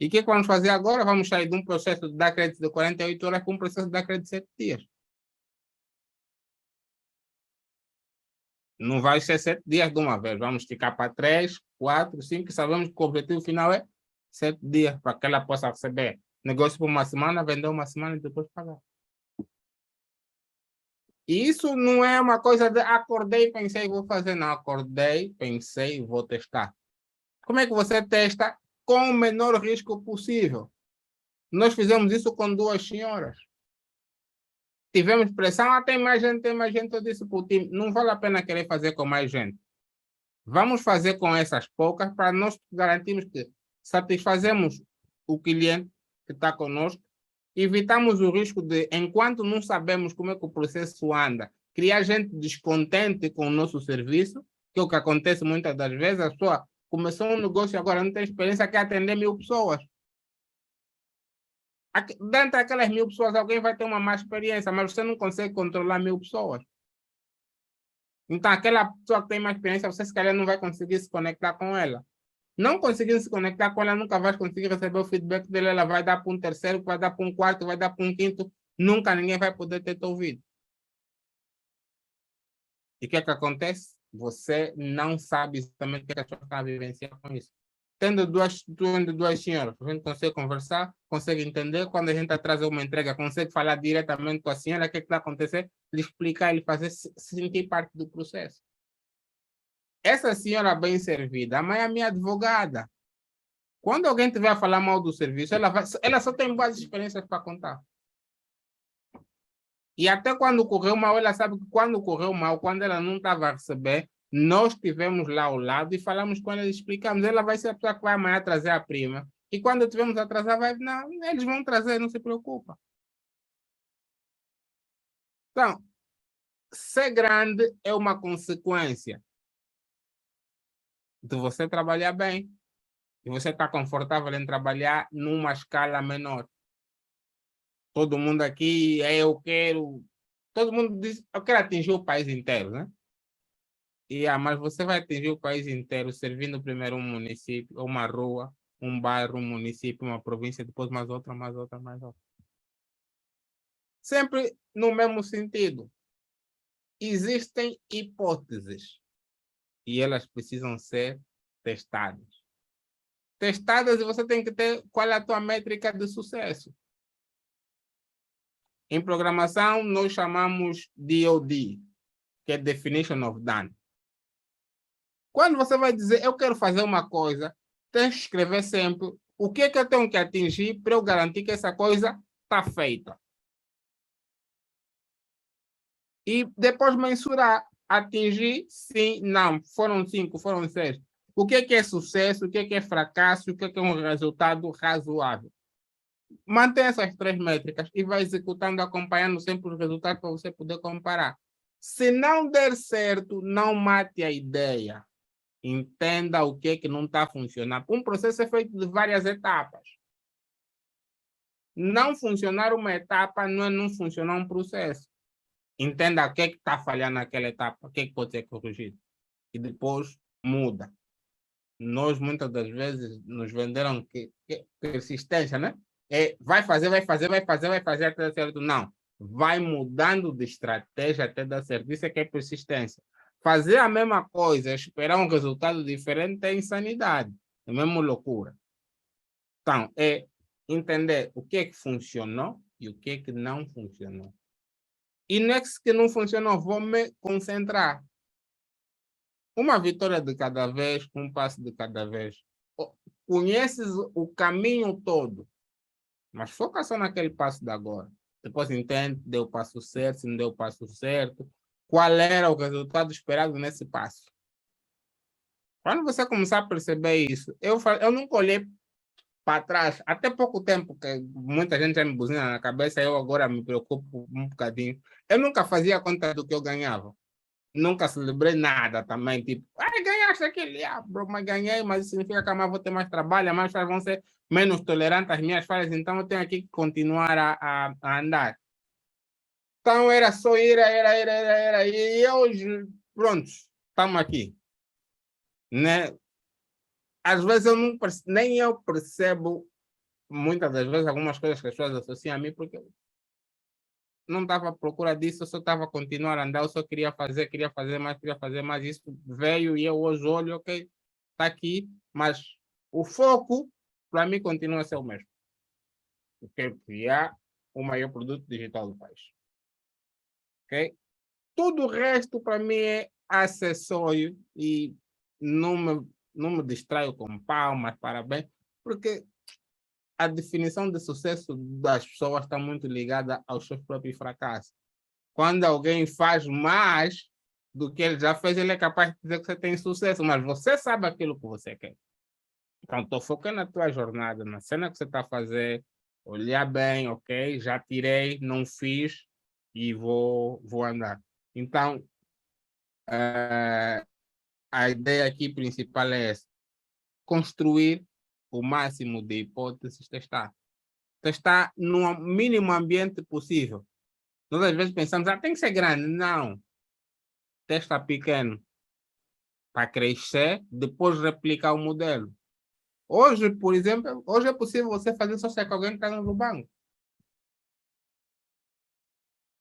E o que vamos fazer agora? Vamos sair de um processo de dar crédito de 48 horas para um processo de dar crédito de 7 dias. Não vai ser 7 dias de uma vez. Vamos esticar para 3, 4, 5. Sabemos que o objetivo final é 7 dias para que ela possa receber negócio por uma semana, vender uma semana e depois pagar. E isso não é uma coisa de acordei, pensei, vou fazer. Não, acordei, pensei, vou testar. Como é que você testa? Com o menor risco possível. Nós fizemos isso com 2 senhoras. Tivemos pressão, tem mais gente. Eu disse para o time, não vale a pena querer fazer com mais gente. Vamos fazer com essas poucas para nós garantirmos que satisfazemos o cliente que está conosco, evitamos o risco de, enquanto não sabemos como é que o processo anda, criar gente descontente com o nosso serviço, que é o que acontece muitas das vezes. A pessoa começou um negócio e agora não tem experiência, quer atender 1000 pessoas. Dentro daquelas 1000 pessoas, alguém vai ter uma má experiência, mas você não consegue controlar 1000 pessoas. Então, aquela pessoa que tem mais experiência, você se calhar não vai conseguir se conectar com ela. Não conseguindo se conectar com ela, nunca vai conseguir receber o feedback dele. Ela vai dar para um terceiro, vai dar para um quarto, vai dar para um quinto. Nunca ninguém vai poder ter te ouvido. E o que é que acontece? Você não sabe exatamente o que a pessoa está a vivenciar com isso. Tendo duas senhoras, a gente consegue conversar, consegue entender. Quando a gente atrasa uma entrega, consegue falar diretamente com a senhora o que está acontecendo, lhe explicar, lhe fazer se sentir parte do processo. Essa senhora bem servida, a mãe é a minha advogada. Quando alguém tiver a falar mal do serviço, ela só tem boas experiências para contar. E até quando correu mal, ela sabe que quando correu mal, quando ela não estava a receber, nós estivemos lá ao lado e falamos com ela e explicamos. Ela vai ser a pessoa que vai amanhã trazer a prima. E quando tivermos a atrasar, não, eles vão trazer, não se preocupa. Então, ser grande é uma consequência de você trabalhar bem. E você está confortável em trabalhar numa escala menor. Todo mundo aqui, eu quero... Todo mundo diz, eu quero atingir o país inteiro, né? Mas você vai atingir o país inteiro servindo primeiro um município, uma rua, um bairro, um município, uma província, depois mais outra, mais outra, mais outra. Sempre no mesmo sentido. Existem hipóteses e elas precisam ser testadas. Testadas e você tem que ter qual é a tua métrica de sucesso. Em programação, nós chamamos DOD, que é Definition of Done. Quando você vai dizer, eu quero fazer uma coisa, tem que escrever sempre o que é que eu tenho que atingir para eu garantir que essa coisa está feita. E depois mensurar, atingir, sim, não, foram 5, foram 6. O que é sucesso, o que é fracasso, o que é um resultado razoável. Mantém essas 3 métricas e vai executando, acompanhando sempre os resultados para você poder comparar. Se não der certo, não mate a ideia. Entenda o que é que não está funcionando. Um processo é feito de várias etapas. Não funcionar uma etapa não é não funcionar um processo. Entenda o que é que está falhando naquela etapa, o que é que pode ser corrigido. E depois muda. Nós, muitas das vezes, nos venderam que persistência, né? Vai fazer até dar certo. Não. Vai mudando de estratégia até dar certo. Isso é que é persistência. Fazer a mesma coisa, esperar um resultado diferente é insanidade. É mesmo loucura. Então, é entender o que é que funcionou e o que é que não funcionou. E nesse que não funcionou, vou me concentrar. Uma vitória de cada vez, um passo de cada vez. Conheces o caminho todo, mas foca só naquele passo de agora. Depois entende, deu o passo certo, se não deu o passo certo, qual era o resultado esperado nesse passo. Quando você começar a perceber isso, eu nunca olhei para trás, até pouco tempo, que muita gente já me buzina na cabeça, eu agora me preocupo um bocadinho. Eu nunca fazia conta do que eu ganhava. Nunca celebrei nada também, tipo, ganhaste aquele, bro, mas ganhei, mas isso significa que amanhã vou ter mais trabalho, mais vão ser menos tolerantes às minhas falhas, então eu tenho aqui que continuar a andar. Então era só ir, e hoje, pronto, estamos aqui. Né? Às vezes nem eu percebo, muitas das vezes, algumas coisas que as pessoas associam a mim, porque não estava à procura disso, eu só estava a continuar a andar, eu só queria fazer mais, isso veio e eu hoje olho, ok, está aqui, mas o foco, para mim, continua a ser o mesmo. Eu quero criar o maior produto digital do país. Ok? Tudo o resto, para mim, é acessório e não me distraio com palmas, parabéns, porque a definição de sucesso das pessoas está muito ligada aos seus próprios fracassos. Quando alguém faz mais do que ele já fez, ele é capaz de dizer que você tem sucesso, mas você sabe aquilo que você quer. Então, estou focando na tua jornada, na cena que você está a fazer, olhar bem, ok, já tirei, não fiz e vou andar. Então, a ideia aqui principal é essa: construir o máximo de hipóteses, testar. Testar no mínimo ambiente possível. Nós às vezes pensamos, tem que ser grande. Não. Testa pequeno para crescer, depois replicar o modelo. Hoje, por exemplo, hoje é possível você fazer só se com alguém que está no banco.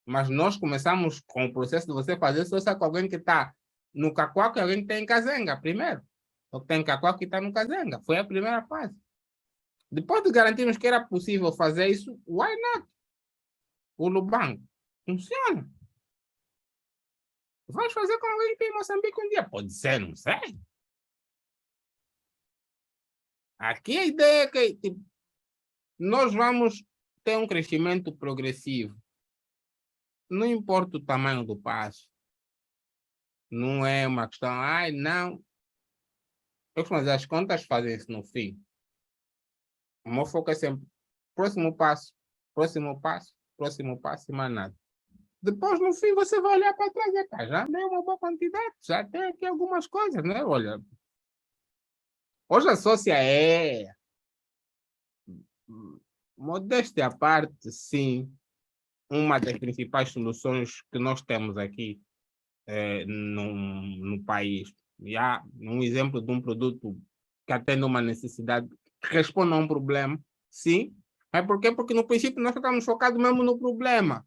Mas nós começamos com o processo de você fazer só se com alguém que está no Cacoa, que alguém que tem em Cazenga primeiro. Ou que tem em Cacoa que está no Cazenga. Foi a primeira fase. Depois de garantirmos que era possível fazer isso, why not? O Lubango funciona. Vais fazer com alguém que tem em Moçambique um dia? Pode ser, não sei. Aqui a ideia é que tipo, nós vamos ter um crescimento progressivo. Não importa o tamanho do passo. Não é uma questão, não. Eu costumo dizer, as contas fazem-se no fim. O meu foco é sempre próximo passo e mais nada. Depois, no fim, você vai olhar para trás e já deu uma boa quantidade, já tem aqui algumas coisas, né? Olha, hoje a sócia Modéstia à parte, sim, uma das principais soluções que nós temos aqui no país. E há um exemplo de um produto que atende uma necessidade, que responde a um problema, sim. Mas por quê? Porque no princípio nós ficamos focados mesmo no problema.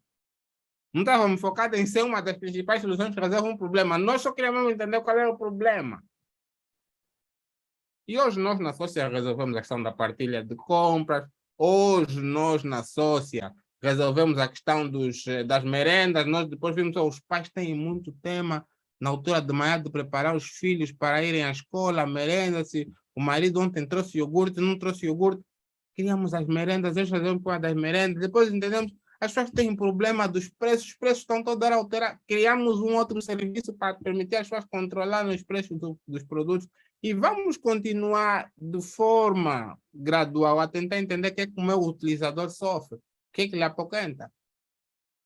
Não estávamos focados em ser uma das principais soluções que resolve um problema. Nós só queríamos entender qual era o problema. E hoje nós na Sócia resolvemos a questão da partilha de compras. Hoje nós na Sócia resolvemos a questão das merendas. Nós depois vimos que os pais têm muito tema na altura de manhã de preparar os filhos para irem à escola, a merenda. Se o marido ontem trouxe iogurte, não trouxe iogurte. Criamos as merendas, eles fazemos para das merendas. Depois entendemos, as pessoas têm problema dos preços, os preços estão toda hora alterados. Criamos um outro serviço para permitir as pessoas controlarem os preços dos produtos. E vamos continuar de forma gradual a tentar entender o que é que o meu utilizador sofre, o que é que lhe apoquenta.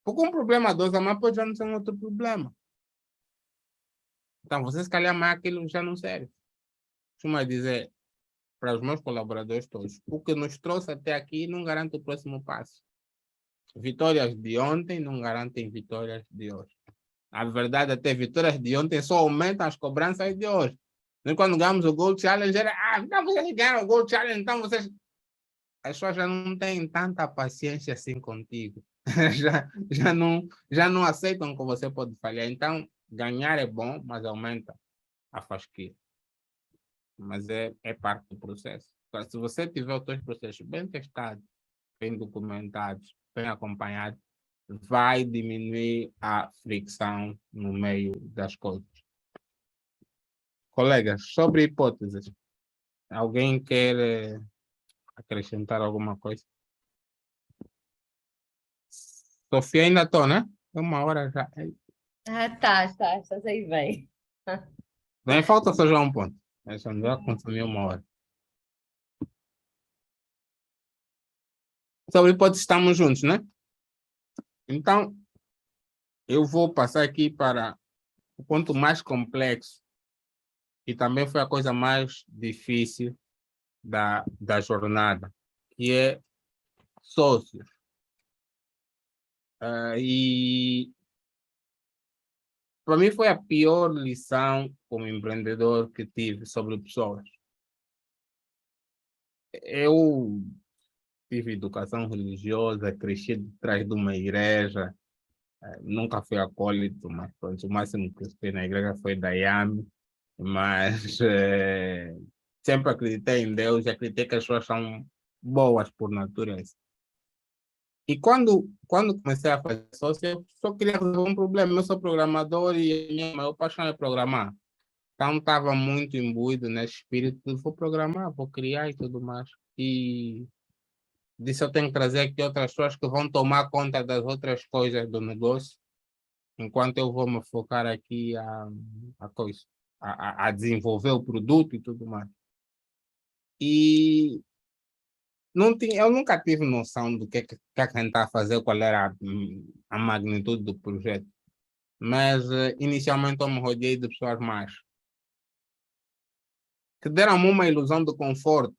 Porque um problema dos amanhã pode já não ser um outro problema. Então, você se calhar mais aquilo já não serve. Costumo dizer para os meus colaboradores todos, o que nos trouxe até aqui não garante o próximo passo. Vitórias de ontem não garantem vitórias de hoje. A verdade, até vitórias de ontem só aumentam as cobranças de hoje. E quando ganhamos o Gold Challenge, então vocês ganharam o Gold Challenge, então vocês... As pessoas já não têm tanta paciência assim contigo. já não aceitam que você pode falhar. Então, ganhar é bom, mas aumenta a fasquia. Mas é parte do processo. Então, se você tiver os seus processos bem testados, bem documentados, bem acompanhados, vai diminuir a fricção no meio das coisas. Colegas, sobre hipóteses, alguém quer acrescentar alguma coisa? Sofia ainda estou, né? É 1 hora já. Estás aí bem. Nem falta só já um ponto. Essa não vai consumir 1 hora. Sobre hipóteses, estamos juntos, né? Então, eu vou passar aqui para o ponto mais complexo e também foi a coisa mais difícil da jornada, que é sócios. E para mim foi a pior lição como empreendedor que tive sobre pessoas. Eu tive educação religiosa, cresci atrás de uma igreja, nunca fui acólito, mas pronto, o máximo que eu fui na igreja foi da IAME, mas sempre acreditei em Deus e acreditei que as pessoas são boas por natureza. E quando comecei a fazer sócio, eu só queria resolver um problema. Eu sou programador e a minha maior paixão é programar. Então, estava muito imbuído nesse espírito de vou programar, vou criar e tudo mais. E disse, eu tenho que trazer aqui outras pessoas que vão tomar conta das outras coisas do negócio, enquanto eu vou me focar aqui a desenvolver o produto e tudo mais. E eu nunca tive noção do que a gente está a fazer, qual era a magnitude do projeto. Mas, inicialmente, eu me rodeei de pessoas mais que deram-me uma ilusão de conforto.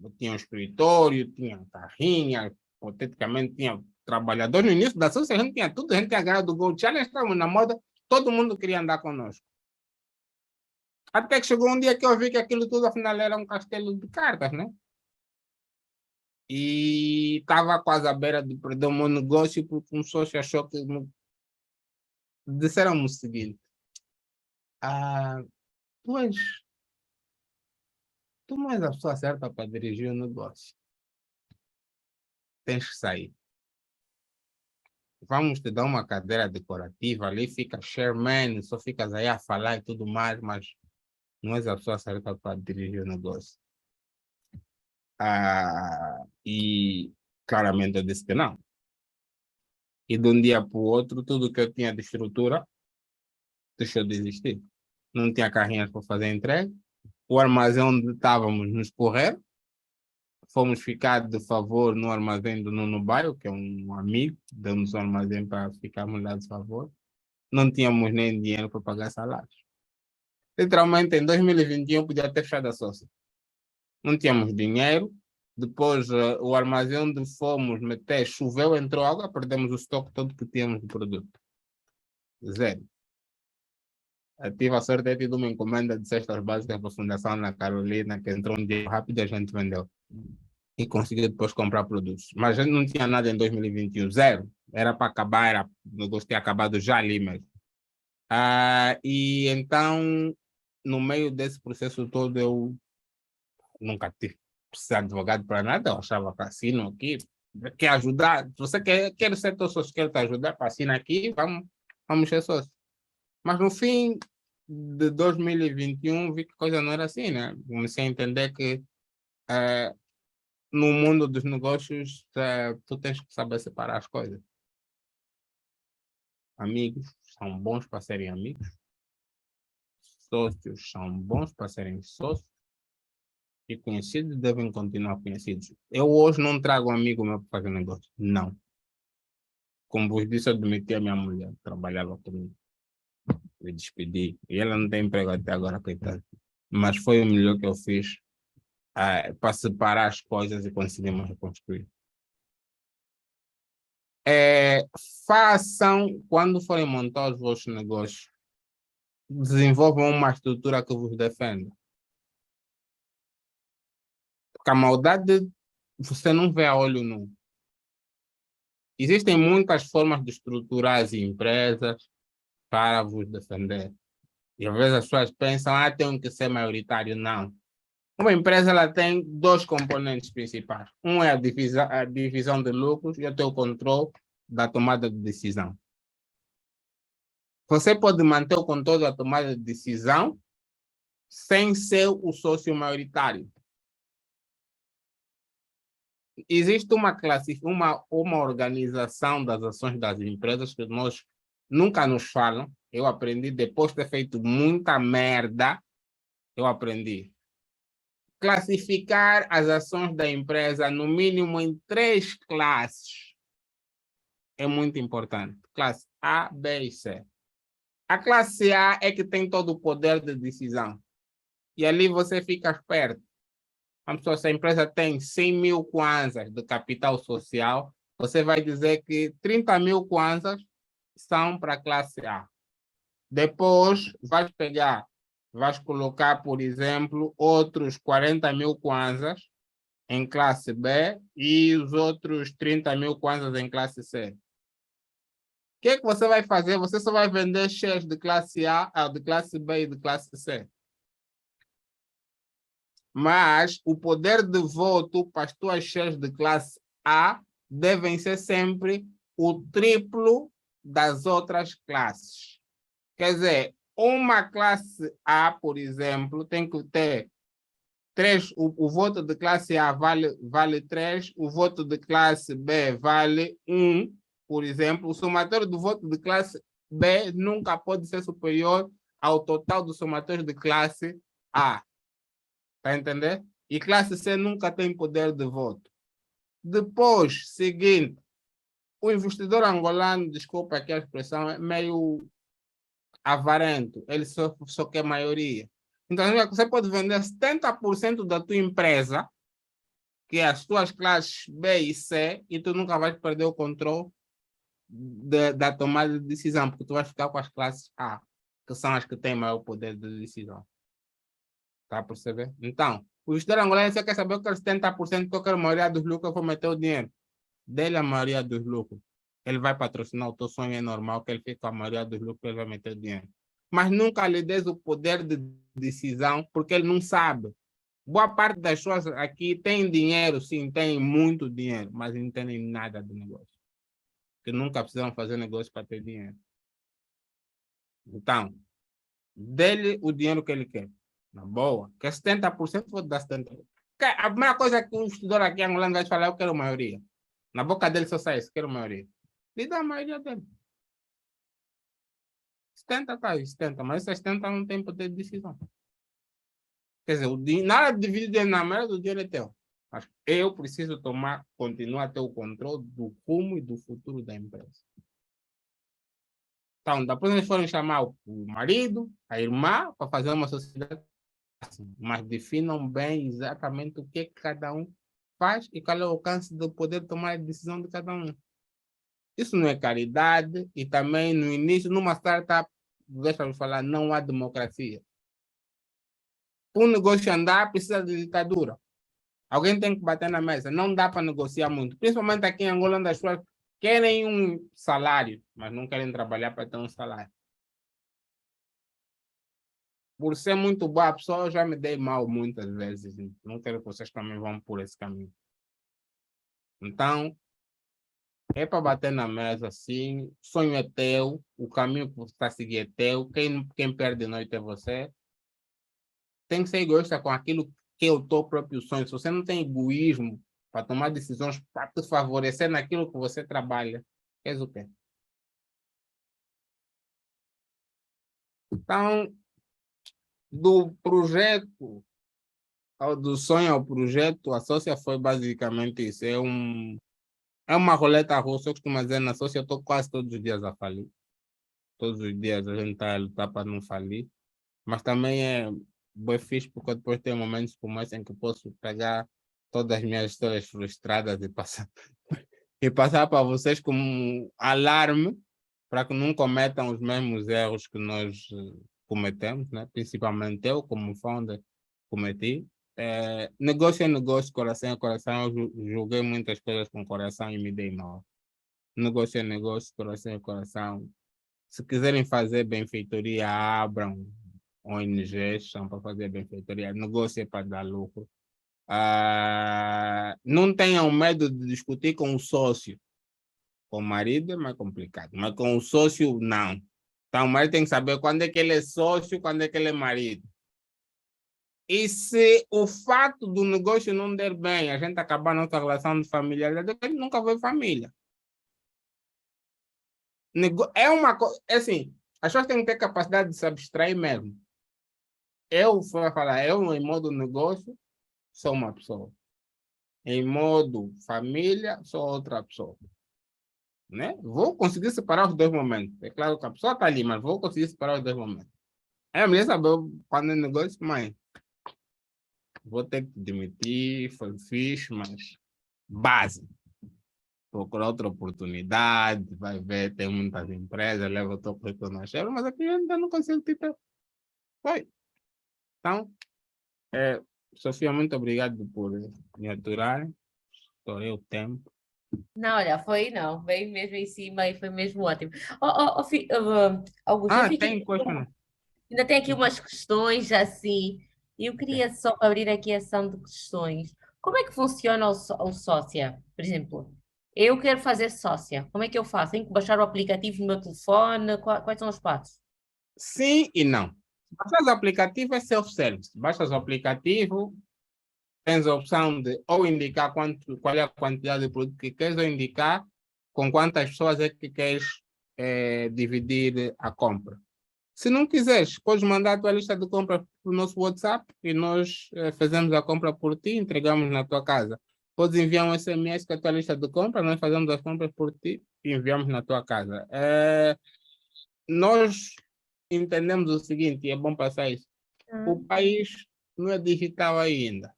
Eu tinha um escritório, tinha carrinha, hipoteticamente tinha trabalhadores. No início da associação, a gente tinha tudo, a gente tinha ganhado do Gold Challenge, estávamos na moda, todo mundo queria andar conosco. Até que chegou um dia que eu vi que aquilo tudo, afinal, era um castelo de cartas, né? E estava quase à beira de perder o meu negócio porque um sócio achou que... Disseram-me o seguinte, tu não és a pessoa certa para dirigir o negócio. Tens que sair. Vamos te dar uma cadeira decorativa, ali fica chairman, só ficas aí a falar e tudo mais, mas não és a pessoa certa para dirigir o negócio. E claramente eu disse que não. E de um dia para o outro, tudo que eu tinha de estrutura deixou de existir. Não tinha carrinhas para fazer entrega. O armazém onde estávamos nos correr. Fomos ficar de favor no armazém do Nuno Baio, que é um amigo, deu-nos o armazém para ficarmos lá de favor. Não tínhamos nem dinheiro para pagar salários. Literalmente, em 2021, podia ter fechado a sócia. Não tínhamos dinheiro, Depois, o armazém onde fomos meter, choveu, entrou água, perdemos o estoque todo que tínhamos de produto. Zero. Eu tive a sorte de ter tido uma encomenda de cestas básicas para a Fundação na Carolina, que entrou um dia rápido e a gente vendeu. E conseguiu depois comprar produtos. Mas a gente não tinha nada em 2021, zero. Era para acabar, o negócio tinha acabado já ali mesmo. E então, no meio desse processo todo, eu nunca tive precisar de advogado para nada, eu achava que assino aqui, quer ajudar, se você quer ser teu sócio, quer te ajudar, para assinar aqui, vamos ser sócios. Mas no fim de 2021, vi que a coisa não era assim, né? Comecei a entender que no mundo dos negócios, tu tens que saber separar as coisas. Amigos são bons para serem amigos, sócios são bons para serem sócios, e conhecidos devem continuar conhecidos. Eu hoje não trago um amigo meu para fazer negócio. Não. Como vos disse, eu demiti a minha mulher, trabalhava comigo. Me despedi. E ela não tem emprego até agora, coitada. Mas foi o melhor que eu fiz para separar as coisas e conseguirmos reconstruir. Façam, quando forem montar os vossos negócios, desenvolvam uma estrutura que vos defenda. Porque a maldade você não vê a olho nu. Existem muitas formas de estruturar as empresas para vos defender. E às vezes as pessoas pensam, tem que ser maioritário. Não. Uma empresa ela tem dois componentes principais. Um é a divisão de lucros e outro é o controle da tomada de decisão. Você pode manter o controle da tomada de decisão sem ser o sócio maioritário. Existe uma organização das ações das empresas que nós nunca nos falam. Eu aprendi depois de ter feito muita merda. Eu aprendi. Classificar as ações da empresa no mínimo em 3 classes é muito importante. Classe A, B e C. A classe A é que tem todo o poder de decisão. E ali você fica esperto. Se a empresa tem 100 mil kwanzas de capital social, você vai dizer que 30 mil kwanzas são para a classe A. Depois, vais colocar, por exemplo, outros 40 mil kwanzas em classe B e os outros 30 mil kwanzas em classe C. O que é que você vai fazer? Você só vai vender shares de classe A, de classe B e de classe C. Mas o poder de voto para as tuas shares de classe A devem ser sempre o triplo das outras classes. Quer dizer, uma classe A, por exemplo, tem que ter 3, o voto de classe A vale 3, o voto de classe B vale 1, por exemplo. O somatório do voto de classe B nunca pode ser superior ao total do somatório de classe A. Está a entender? E classe C nunca tem poder de voto. Depois, seguinte, o investidor angolano, desculpa aqui a expressão, é meio avarento. Ele só quer maioria. Então, você pode vender 70% da tua empresa, que é as tuas classes B e C, e tu nunca vais perder o controle da tomada de decisão, porque tu vais ficar com as classes A, que são as que têm maior poder de decisão. Está a perceber? Então, o investidor angolano, você quer saber que 70%, que eu quero a maioria dos lucros, eu vou meter o dinheiro. Dele a maioria dos lucros. Ele vai patrocinar o teu sonho, é normal que ele fique com a maioria dos lucros, ele vai meter o dinheiro. Mas nunca lhe des o poder de decisão, porque ele não sabe. Boa parte das pessoas aqui tem dinheiro, sim, tem muito dinheiro, mas não entendem nada do negócio. Que nunca precisaram fazer negócio para ter dinheiro. Então, dele o dinheiro que ele quer. Na boa. Quer 70%, vou dar 70%. A primeira coisa que um estudante aqui angolano vai falar, eu quero maioria. Na boca dele só sai isso, quero maioria. Lhe dá a maioria dele. 70 tá, 70, mas esses 70 não tem poder de decisão. Quer dizer, na hora de dividir dinheiro na maioria, o dinheiro é teu. Mas eu preciso continuar a ter o controle do rumo e do futuro da empresa. Então, depois eles foram chamar o marido, a irmã, para fazer uma sociedade assim, mas definam bem exatamente o que cada um faz e qual é o alcance do poder tomar a decisão de cada um. Isso não é caridade e também no início, numa startup, deixa-me falar, não há democracia. Para um negócio andar, precisa de ditadura. Alguém tem que bater na mesa. Não dá para negociar muito. Principalmente aqui em Angola, onde as pessoas querem um salário, mas não querem trabalhar para ter um salário. Por ser muito boa a pessoa, eu já me dei mal muitas vezes. Não quero que vocês também vão por esse caminho. Então, é para bater na mesa, sim. O sonho é teu, o caminho para seguir é teu. Quem perde de noite é você. Tem que ser egoísta com aquilo que é o teu próprio sonho. Se você não tem egoísmo para tomar decisões para te favorecer naquilo que você trabalha, queres o quê? Então, do projeto, do sonho ao projeto, a sócia foi basicamente isso. É uma roleta russa. Eu costumo dizer, na sócia eu estou quase todos os dias a falir. Todos os dias a gente está a lutar para não falir. Mas também é bem fixe porque depois tem momentos como esse em que posso pegar todas as minhas histórias frustradas e passar para vocês como um alarme para que não cometam os mesmos erros que nós cometemos, né? Principalmente eu, como founder, cometi. Negócio é negócio, coração é coração. Eu julguei muitas coisas com coração e me dei mal. Negócio é negócio, coração é coração. Se quiserem fazer benfeitoria, abram ONGs, são para fazer benfeitoria. Negócio é para dar lucro. Não tenham medo de discutir com o sócio. Com o marido é mais complicado, mas com o sócio, não. Então, o marido tem que saber quando é que ele é sócio, quando é que ele é marido. E se o fato do negócio não der bem, a gente acabar a nossa relação de familiaridade, ele nunca foi família. É uma coisa, assim, as pessoas têm que ter capacidade de se abstrair mesmo. Eu vou falar, eu em modo negócio, sou uma pessoa. Em modo família, sou outra pessoa. Né? Vou conseguir separar os dois momentos. É claro que a pessoa está ali, mas vou conseguir separar os dois momentos. É melhor saber quando é negócio, mãe. Vou ter que demitir, foi fixe, mas base. Procurar outra oportunidade, vai ver, tem muitas empresas, leva o teu currículo na chefe, mas aqui eu ainda não consigo ter. Foi. Então, Sofia, muito obrigado por me aturar. Estourei o tempo. Não, olha, foi não, veio mesmo em cima e foi mesmo ótimo. Augusto, eu fiquei, Tem question. ainda tem aqui umas questões assim, e eu queria só abrir aqui a ação de questões. Como é que funciona o sócia? Por exemplo, eu quero fazer sócia, como é que eu faço? Tenho que baixar o aplicativo no meu telefone? Quais são os passos? Sim e não. Baixas o aplicativo é self-service. Baixas o aplicativo, tens a opção de ou indicar qual é a quantidade de produto que queres ou indicar com quantas pessoas é que queres dividir a compra. Se não quiseres, podes mandar a tua lista de compra para o nosso WhatsApp e nós fazemos a compra por ti e entregamos na tua casa. Podes enviar um SMS com a tua lista de compra, nós fazemos as compras por ti e enviamos na tua casa. Nós entendemos o seguinte, e é bom passar isso. O país não é digital ainda.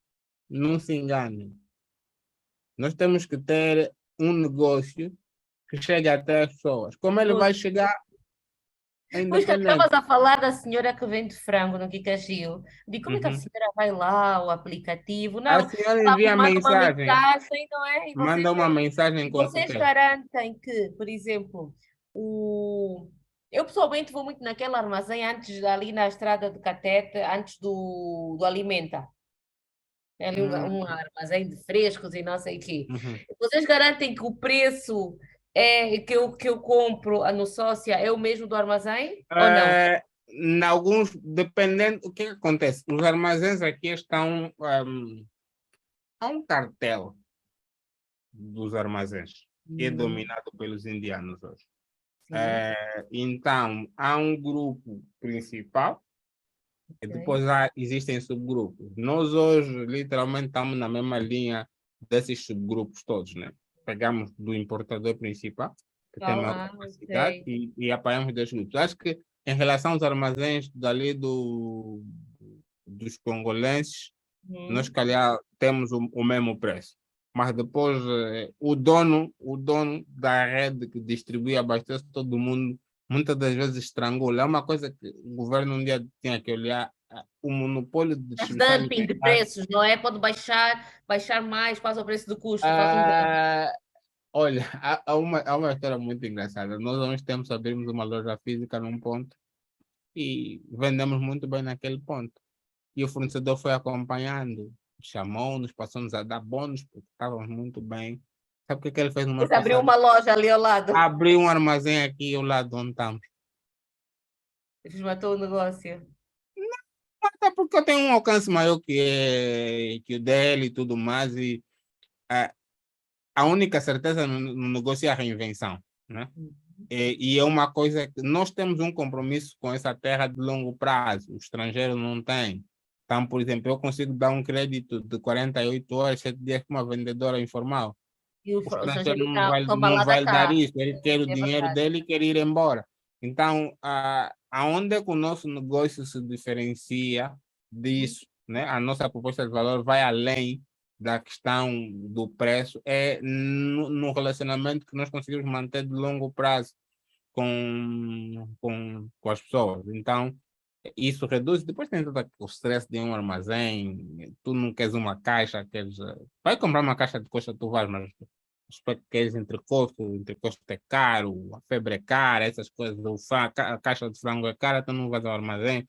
Não se enganem. Nós temos que ter um negócio que chegue até as pessoas. Como ele vai chegar é Pois que independente. estavas a falar da senhora que vende frango no Kikagil. Digo, como é que a Uhum. senhora vai lá, o aplicativo? A Não, senhora ela envia manda uma mensagem, mensagem, não é? manda uma mensagem E com o que vocês quer. garantem que, por exemplo, eu pessoalmente vou muito naquele armazém antes, ali na estrada de Catete, antes do Alimenta. É ali um armazém de frescos e não sei o quê. Uhum. Vocês garantem que o preço que eu compro no sócia é o mesmo do armazém ou não? Em alguns, dependendo, o que acontece? Os armazéns aqui estão há um cartel dos armazéns, que é dominado pelos indianos hoje. Sim, Então, há um grupo principal e depois existem subgrupos. Nós hoje, literalmente, estamos na mesma linha desses subgrupos todos, né? Pegamos do importador principal, que tem maior capacidade, ok. e apanhamos dois grupos. Acho que, em relação aos armazéns dali dos congolenses, nós, calhar, temos o mesmo preço. mas depois o dono da rede que distribui, abastece todo mundo, muitas das vezes estrangula. É uma coisa que o governo um dia tinha que olhar, o monopólio de Mas distribuição dumping de alimentar. preços, não é? Pode baixar mais, quase o preço do custo, faz um dumping. Olha, há uma história muito engraçada. Nós há uns tempos abrimos uma loja física num ponto e vendemos muito bem naquele ponto. E o fornecedor foi acompanhando, chamou-nos, passou-nos a dar bônus, porque estávamos muito bem. Sabe o que ele fez no mês Depois abriu passado? uma loja ali ao lado. Abriu um armazém aqui ao lado de onde estamos. Matou o negócio. Até porque eu tenho um alcance maior que o dele e tudo mais, e a única certeza no negócio é a reinvenção, né? E é uma coisa que nós temos um compromisso com essa terra de longo prazo, o estrangeiro não tem. Então, por exemplo, eu consigo dar um crédito de 48 horas, 7 dias para uma vendedora informal. E o O estrangeiro estrangeiro toma não lá da vai lhe dar cá. isso, ele quer o É dinheiro verdade. dele e quer ir embora. Então, aonde é que o nosso negócio se diferencia disso, né? A nossa proposta de valor vai além da questão do preço, é no relacionamento que nós conseguimos manter de longo prazo com as pessoas. Então, isso reduz. Depois tem todo o stress de um armazém, tu não queres uma caixa, queres. Vai comprar uma caixa de coxa, tu vais, mas queres entrecosto é caro, a febre é cara, essas coisas, a caixa de frango é cara, tu não vais ao armazém.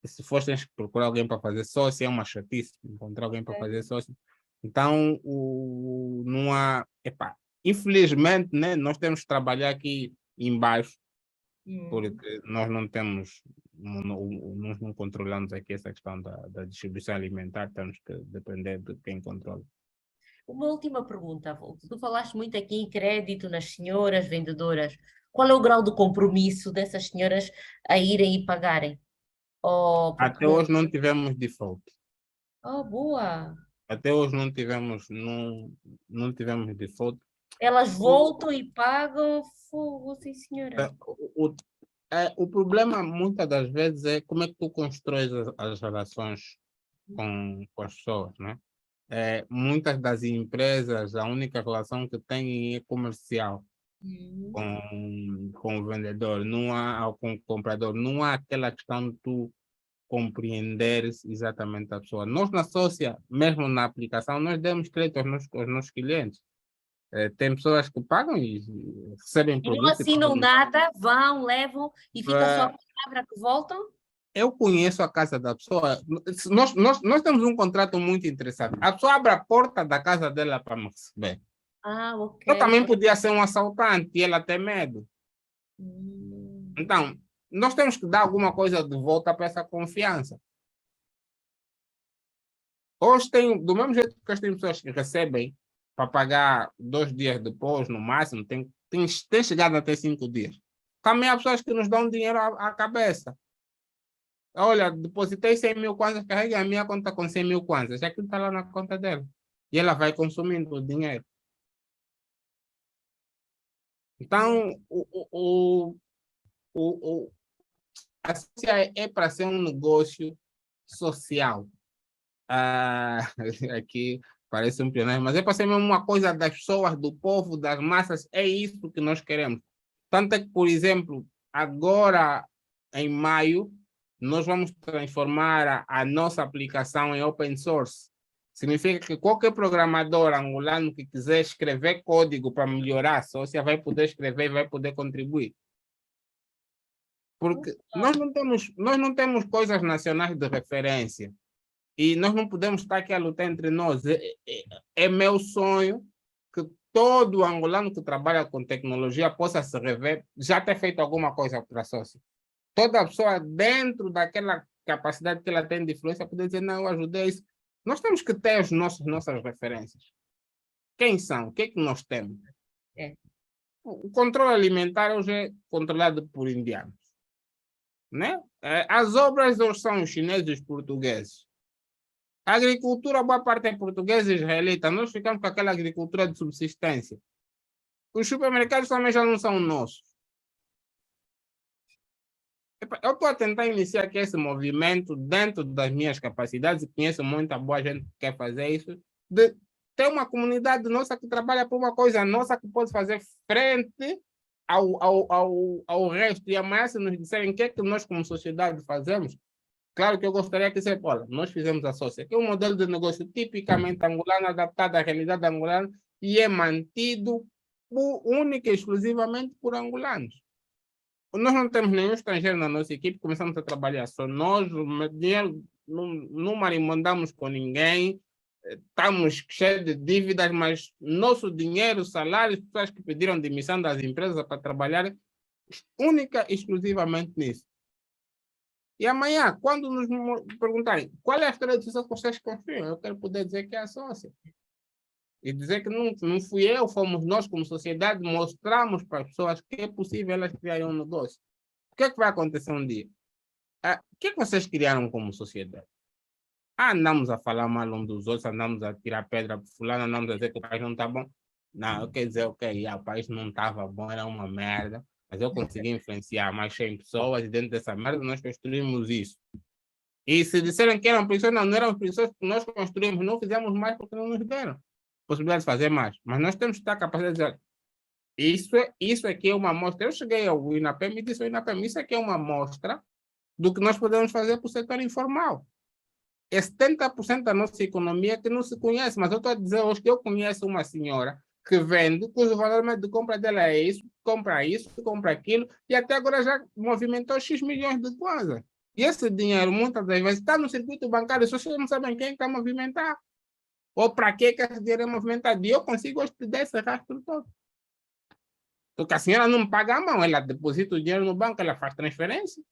E se for, tens que procurar alguém para fazer sócio, é uma chatice encontrar alguém para fazer sócio. Então, não há. Epá, infelizmente, né, nós temos que trabalhar aqui embaixo, porque nós não temos, nós não controlamos aqui essa questão da distribuição alimentar, temos que depender de quem controla. Uma última pergunta. Tu falaste muito aqui em crédito nas senhoras vendedoras. Qual é o grau de compromisso dessas senhoras a irem e pagarem? Oh, porque Até hoje não tivemos default. Oh, boa. Até hoje não tivemos default. Elas voltam e pagam fogo, sim, senhora. O problema, muitas das vezes, é como é que tu constróis as relações com as pessoas, né? Muitas das empresas, a única relação que têm é comercial com o vendedor, não há, ou com o comprador, não há aquela questão de tu compreenderes exatamente a pessoa. Nós na Sócia, mesmo na aplicação, nós damos crédito aos nossos clientes. Tem pessoas que pagam e recebem E não produtos e assinam pagam. nada, vão, levam e fica só a Eh, palavra que voltam? Eu conheço a casa da pessoa. Nós temos um contrato muito interessante. A pessoa abre a porta da casa dela para me receber. Ah, ok. Eu também podia ser um assaltante e ela ter medo. Então, nós temos que dar alguma coisa de volta para essa confiança. Hoje do mesmo jeito que tem pessoas que recebem para pagar 2 dias depois, no máximo, tem chegado até 5 dias. Também há pessoas que nos dão dinheiro à cabeça. Olha, depositei 100 mil kwanzas, carregue a minha conta com 100 mil kwanzas. Já que está lá na conta dela. E ela vai consumindo o dinheiro. Então, a Sócia é para ser um negócio social. Aqui parece um pioneiro, mas é para ser mesmo uma coisa das pessoas, do povo, das massas. É isso que nós queremos. Tanto é que, por exemplo, agora, em maio, nós vamos transformar a nossa aplicação em open source. Significa que qualquer programador angolano que quiser escrever código para melhorar a Sócia vai poder escrever e vai poder contribuir. Porque nós não temos coisas nacionais de referência. E nós não podemos estar aqui a lutar entre nós. É meu sonho que todo angolano que trabalha com tecnologia possa se rever, já ter feito alguma coisa para a Sócia. Toda pessoa dentro daquela capacidade que ela tem de influência poder dizer, não, eu ajudei isso. Nós temos que ter as nossas referências. Quem são? O que é que nós temos? O controle alimentar hoje é controlado por indianos. Né? As obras hoje são os chineses e os portugueses. A agricultura, boa parte é portuguesa e israelita. Nós ficamos com aquela agricultura de subsistência. Os supermercados também já não são nossos. Eu estou a tentar iniciar aqui esse movimento dentro das minhas capacidades e conheço muita boa gente que quer fazer isso, de tem uma comunidade nossa que trabalha por uma coisa nossa que pode fazer frente ao resto. E amanhã, se nos disserem o que é que nós, como sociedade, fazemos, claro que eu gostaria que seja, olha, nós fizemos a Sócia, que é um modelo de negócio tipicamente angolano, adaptado à realidade angolana e é mantido única e exclusivamente por angolanos. Nós não temos nenhum estrangeiro na nossa equipe, começamos a trabalhar só nós, dinheiro, não marimondamos com ninguém, estamos cheios de dívidas, mas nosso dinheiro, salários, pessoas que pediram demissão das empresas para trabalhar única e exclusivamente nisso. E amanhã, quando nos perguntarem qual é a história de sucesso que vocês construíram, eu quero poder dizer que é a Sócia. E dizer que não fui eu, fomos nós como sociedade, mostramos para as pessoas que é possível elas criarem um negócio. O que é que vai acontecer um dia? O que é que vocês criaram como sociedade? Andamos a falar mal uns dos outros, andamos a tirar pedra para fulano, andamos a dizer que o país não está bom. Não, eu quero dizer, o país não estava bom, era uma merda, mas eu consegui influenciar mais 100 pessoas e dentro dessa merda nós construímos isso. E se disseram que eram pessoas, não eram pessoas que nós construímos, não fizemos mais porque não nos deram possibilidade de fazer mais. Mas nós temos que estar capazes de dizer, isso aqui é uma amostra. Eu cheguei ao INAPEM e disse ao INAPEM, isso aqui é uma amostra do que nós podemos fazer para o setor informal. É 70% da nossa economia que não se conhece, mas eu estou a dizer hoje que eu conheço uma senhora que vende, cujo valor médio de compra dela é isso, compra aquilo, e até agora já movimentou X milhões de coisas. E esse dinheiro, muitas das vezes, está no circuito bancário, só vocês não sabem quem está a movimentar. Ou para que esse dinheiro é movimentado? E eu consigo hoje te dar esse rastro todo. Porque a senhora não paga a mão, ela deposita o dinheiro no banco, ela faz transferência.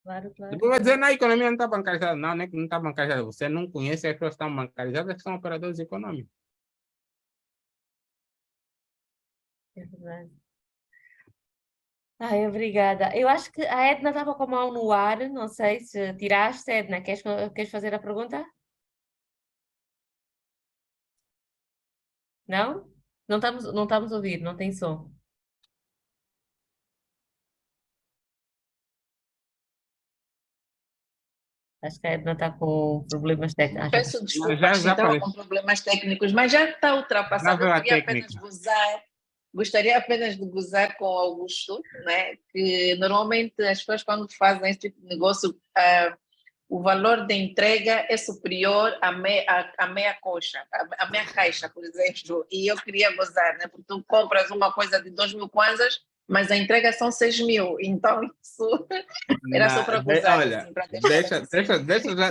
Claro, claro. Depois vai dizer, não, a economia não está bancarizada. Não, não é que não está bancarizada. Você não conhece as pessoas que estão bancarizadas, que são operadores econômicos. É verdade. Ai, obrigada. Eu acho que a Edna estava com a mão no ar, não sei se tiraste, Edna, queres fazer a pergunta? Não? Não estamos a ouvir, não tem som. Acho que a Edna está com problemas técnicos. Peço desculpas, já estava apareceu. com problemas técnicos, mas já está Já ultrapassado. veio Eu a queria apenas técnica. gostaria apenas de gozar com o Augusto, né? Que normalmente as pessoas quando fazem esse tipo de negócio, o valor de entrega é superior à meia coxa, à meia caixa, por exemplo. E eu queria gozar, né? Porque tu compras uma coisa de 2.000 kwanzas, mas a entrega são 6.000. Então, isso era só para gozar. Olha, assim, para deixar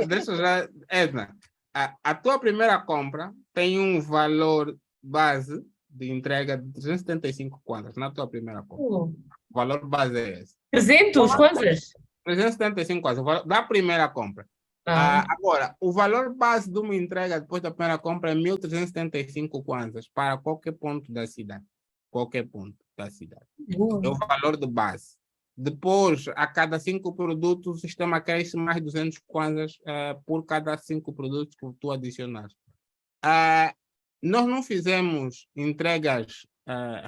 deixa já, Edna, a tua primeira compra tem um valor base de entrega de 375 kwanzas na tua primeira compra. O valor base é esse. 300 kwanzas? 375 kwanzas, o valor da primeira compra. Agora, o valor base de uma entrega depois da primeira compra é 1.375 kwanzas para qualquer ponto da cidade. Qualquer ponto da cidade. É o valor de base. Depois, a cada 5 produtos, o sistema cresce mais 200 kwanzas por cada 5 produtos que tu adicionaste. Nós não fizemos entregas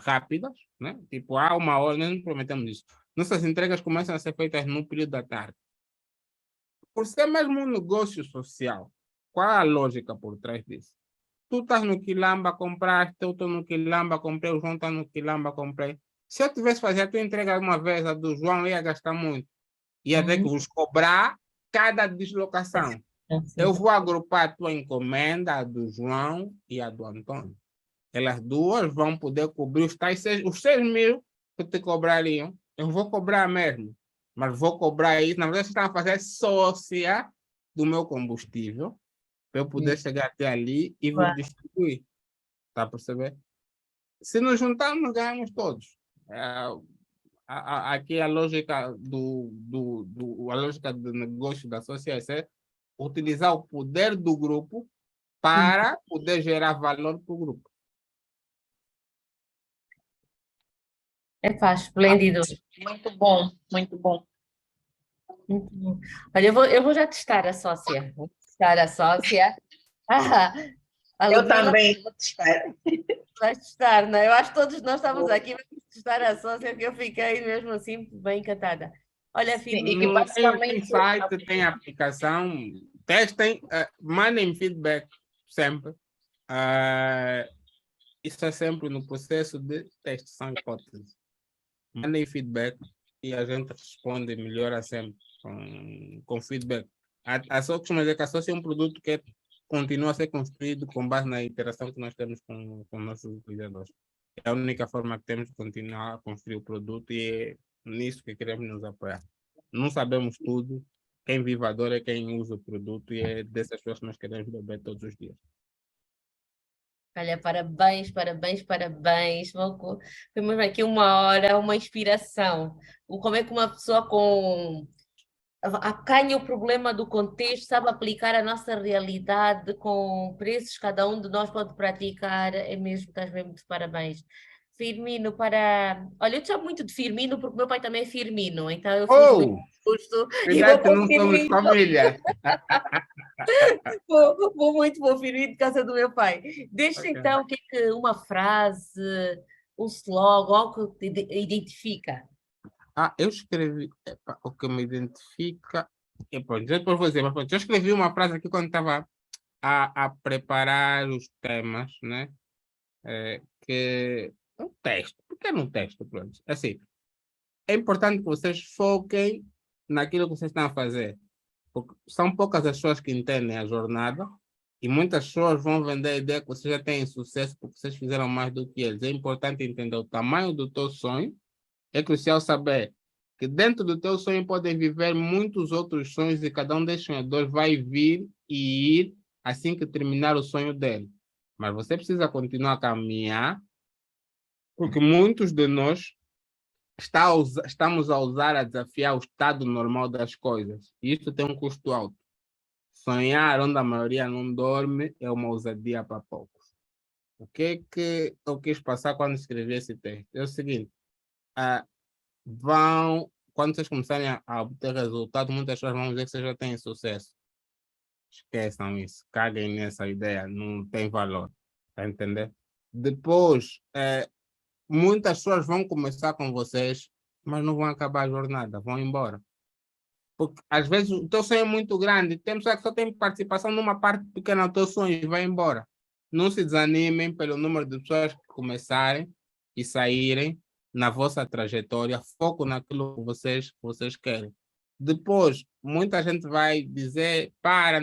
rápidas, né? Tipo, há uma hora, nós não prometemos isso. Nossas entregas começam a ser feitas no período da tarde. Por ser mesmo um negócio social, qual é a lógica por trás disso? Tu estás no Quilamba, compraste, eu estou no Quilamba, comprei, o João está no Quilamba, comprei. Se eu tivesse fazer a tua entrega uma vez, a do João, eu ia gastar muito. Ia ter que vos cobrar cada deslocação. Eu vou agrupar a tua encomenda, a do João e a do Antônio. Elas duas vão poder cobrir os 6.000 que te cobrariam. Eu vou cobrar mesmo, mas vou cobrar isso. Na verdade, vocês estão a fazer sócia do meu combustível para eu poder chegar até ali e vos distribuir. Está a perceber? Se nos juntarmos, ganhamos todos. Aqui a lógica a lógica do negócio da associação é utilizar o poder do grupo para poder gerar valor para o grupo. Faz, esplêndido. Muito bom, muito bom. Muito bom. Olha, eu vou já testar a sócia. Vou testar a sócia. Eu também vou testar. Vais testar, não é? Eu acho que todos nós estamos aqui para testar a sócia, que eu fiquei mesmo assim bem encantada. Olha, Filipe. Tem site, tem aplicação, testem, mandem feedback sempre. Ah, isso é sempre no processo de teste, são hipóteses. Mandem feedback e a gente responde, melhora sempre com feedback. A só costuma dizer que a sócia é um produto que continua a ser construído com base na interação que nós temos com nossos utilizadores. É a única forma que temos de continuar a construir o produto e é nisso que queremos nos apoiar. Não sabemos tudo, quem vive a dor é quem usa o produto e é dessas pessoas que nós queremos beber todos os dias. Olha, parabéns, parabéns, parabéns. Temos aqui uma hora, uma inspiração. Como é que uma pessoa acanha o problema do contexto, sabe aplicar a nossa realidade com preços, cada um de nós pode praticar, é mesmo, estás mesmo de parabéns. Firmino, olha, eu te chamo muito de Firmino porque meu pai também é Firmino, então eu fiz muito curso e vou Cuidado que com não somos Firmino. família. Vou muito para o Firmino de casa do meu pai. Deixa Ok. então, o que é que uma frase, um slogan, algo que te identifica? Eu escrevi, o que me identifica, depois vou dizer, mas pronto, eu escrevi uma frase aqui quando estava a preparar os temas, né? Que um texto, porque é um texto, pronto. Assim, é importante que vocês foquem naquilo que vocês estão a fazer, porque são poucas as pessoas que entendem a jornada e muitas pessoas vão vender a ideia que vocês já têm sucesso porque vocês fizeram mais do que eles. É importante entender o tamanho do teu sonho. É crucial saber que dentro do teu sonho podem viver muitos outros sonhos e cada um desses sonhadores vai vir e ir assim que terminar o sonho dele. Mas você precisa continuar a caminhar, porque muitos de nós estamos a usar, a desafiar o estado normal das coisas. E isso tem um custo alto. Sonhar onde a maioria não dorme é uma ousadia para poucos. O que é que eu quis passar quando escrevi esse texto? É o seguinte, quando vocês começarem a obter resultado, muitas pessoas vão dizer que vocês já têm sucesso. Esqueçam isso, caguem nessa ideia, não tem valor, tá entender? Depois, muitas pessoas vão começar com vocês, mas não vão acabar a jornada, vão embora. Porque às vezes o teu sonho é muito grande, tem pessoas que só tem participação numa parte pequena do teu sonho e vai embora. Não se desanimem pelo número de pessoas que começarem e saírem na vossa trajetória, foco naquilo que vocês querem. Depois, muita gente vai dizer,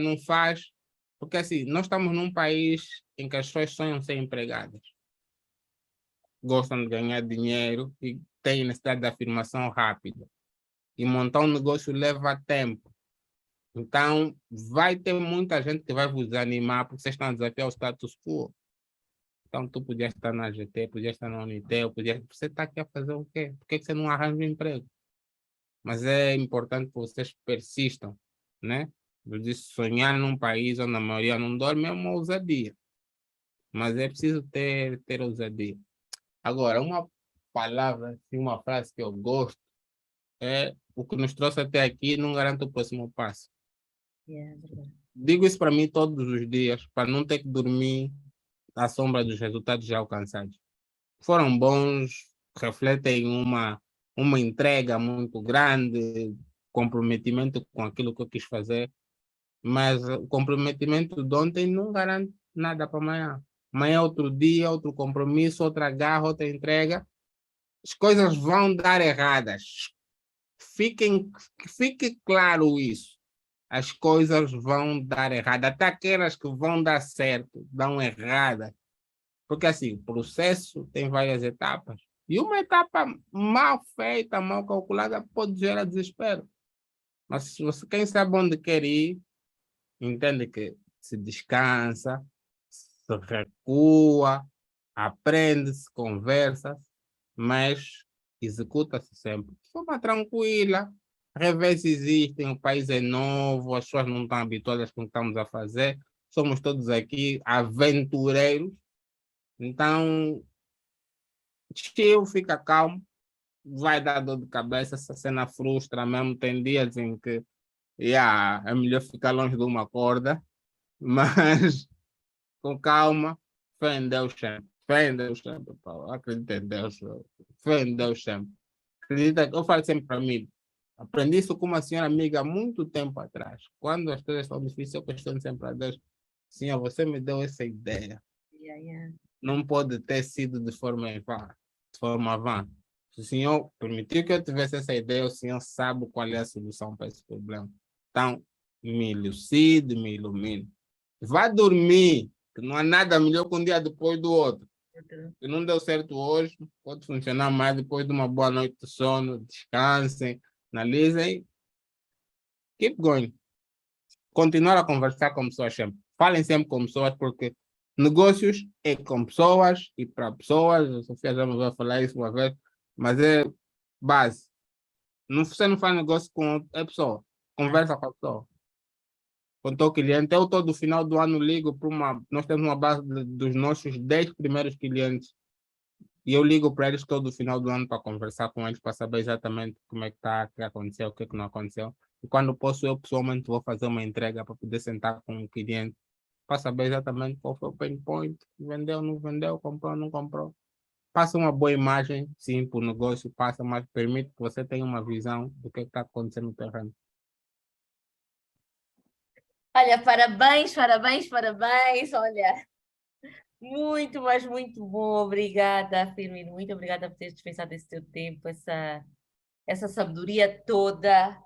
não faz, porque assim, nós estamos num país em que as pessoas sonham ser empregadas. Gostam de ganhar dinheiro e têm necessidade de afirmação rápida. E montar um negócio leva tempo. Então, vai ter muita gente que vai vos animar porque vocês estão a desafiar o status quo. Então, tu podias estar na GT, podias estar na Unitel, você está aqui a fazer o quê? Por que você não arranja um emprego? Mas é importante que vocês persistam, né? Eu disse, sonhar num país onde a maioria não dorme é uma ousadia. Mas é preciso ter ousadia. Agora, uma palavra, assim, uma frase que eu gosto é o que nos trouxe até aqui não garante o próximo passo. Digo isso para mim todos os dias, para não ter que dormir à sombra dos resultados já alcançados. Foram bons, refletem uma entrega muito grande, comprometimento com aquilo que eu quis fazer, mas o comprometimento de ontem não garante nada para amanhã. Amanhã é outro dia, outro compromisso, outra garra, outra entrega. As coisas vão dar erradas. Fique claro isso. As coisas vão dar errado. Até aquelas que vão dar certo, dão errada. Porque assim, o processo tem várias etapas. E uma etapa mal feita, mal calculada, pode gerar desespero. Mas se você, quem sabe onde quer ir, entende que se descansa, se recua, aprende-se, conversa, mas executa-se sempre de forma tranquila. Revés existem, o país é novo, as pessoas não estão habituadas com o que estamos a fazer, somos todos aqui aventureiros, então chill, fica calmo, vai dar dor de cabeça, essa cena frustra mesmo, tem dias em que é melhor ficar longe de uma corda, mas com calma, fé em Deus sempre. Fé em Deus sempre, Paulo. Acredita em Deus. Fé em Deus sempre. Acredita, eu falo sempre para mim. Aprendi isso com uma senhora amiga há muito tempo atrás. Quando as coisas estão difíceis, eu questiono sempre a Deus. Senhor, você me deu essa ideia. yeah. não pode ter sido de forma vã. Se o senhor permitiu que eu tivesse essa ideia, o senhor sabe qual é a solução para esse problema. Então, me elucide, me ilumine. Vá dormir, que não há nada melhor que um dia depois do outro. Se não deu certo hoje, pode funcionar mais depois de uma boa noite de sono. Descansem, analisem. Keep going. Continuar a conversar com pessoas sempre. Falem sempre com pessoas, porque negócios é com pessoas e para pessoas. A Sofia já me vai falar isso uma vez, mas é base. Você não faz negócio com a pessoa, conversa com a pessoa. Com o teu cliente, eu todo final do ano ligo para nós temos uma base dos nossos 10 primeiros clientes e eu ligo para eles todo final do ano para conversar com eles, para saber exatamente como é que está, o que aconteceu, o que não aconteceu. E quando posso, eu pessoalmente vou fazer uma entrega para poder sentar com o cliente, para saber exatamente qual foi o pain point, vendeu, não vendeu, comprou, não comprou. Passa uma boa imagem, sim, para o negócio, passa, mas permite que você tenha uma visão do que está acontecendo no terreno. Olha, parabéns, parabéns, parabéns. Olha, muito, mas muito bom. Obrigada, Firmino. Muito obrigada por teres dispensado esse teu tempo, essa sabedoria toda.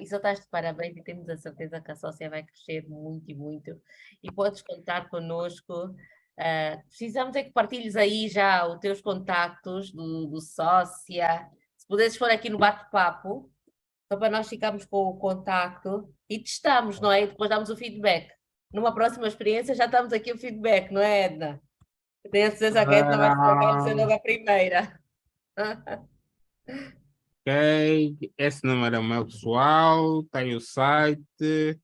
E só estás de parabéns e temos a certeza que a sócia vai crescer muito e muito. E podes contar connosco. Precisamos é que partilhes aí já os teus contactos do sócia. Se pudesses pôr aqui no bate-papo, só para nós ficarmos com o contacto e testamos, não é? E depois damos o feedback. Numa próxima experiência já estamos aqui o feedback, não é, Edna? Tenho a certeza que a Edna vai ser logo a primeira. Ok, esse número é o meu pessoal, tem o site.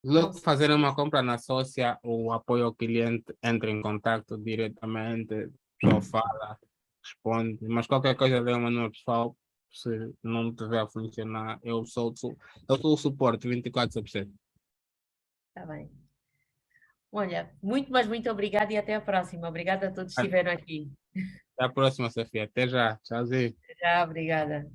Logo fazer uma compra na sócia, o apoio ao cliente entra em contato diretamente, só fala, responde, mas qualquer coisa dê uma número pessoal, se não tiver a funcionar, eu sou o suporte 24/7. Está bem. Olha, muito, mas muito obrigada e até a próxima. Obrigada a todos que estiveram aqui. Até a próxima, Sofia. Até já. Tchauzinho. Já, obrigada.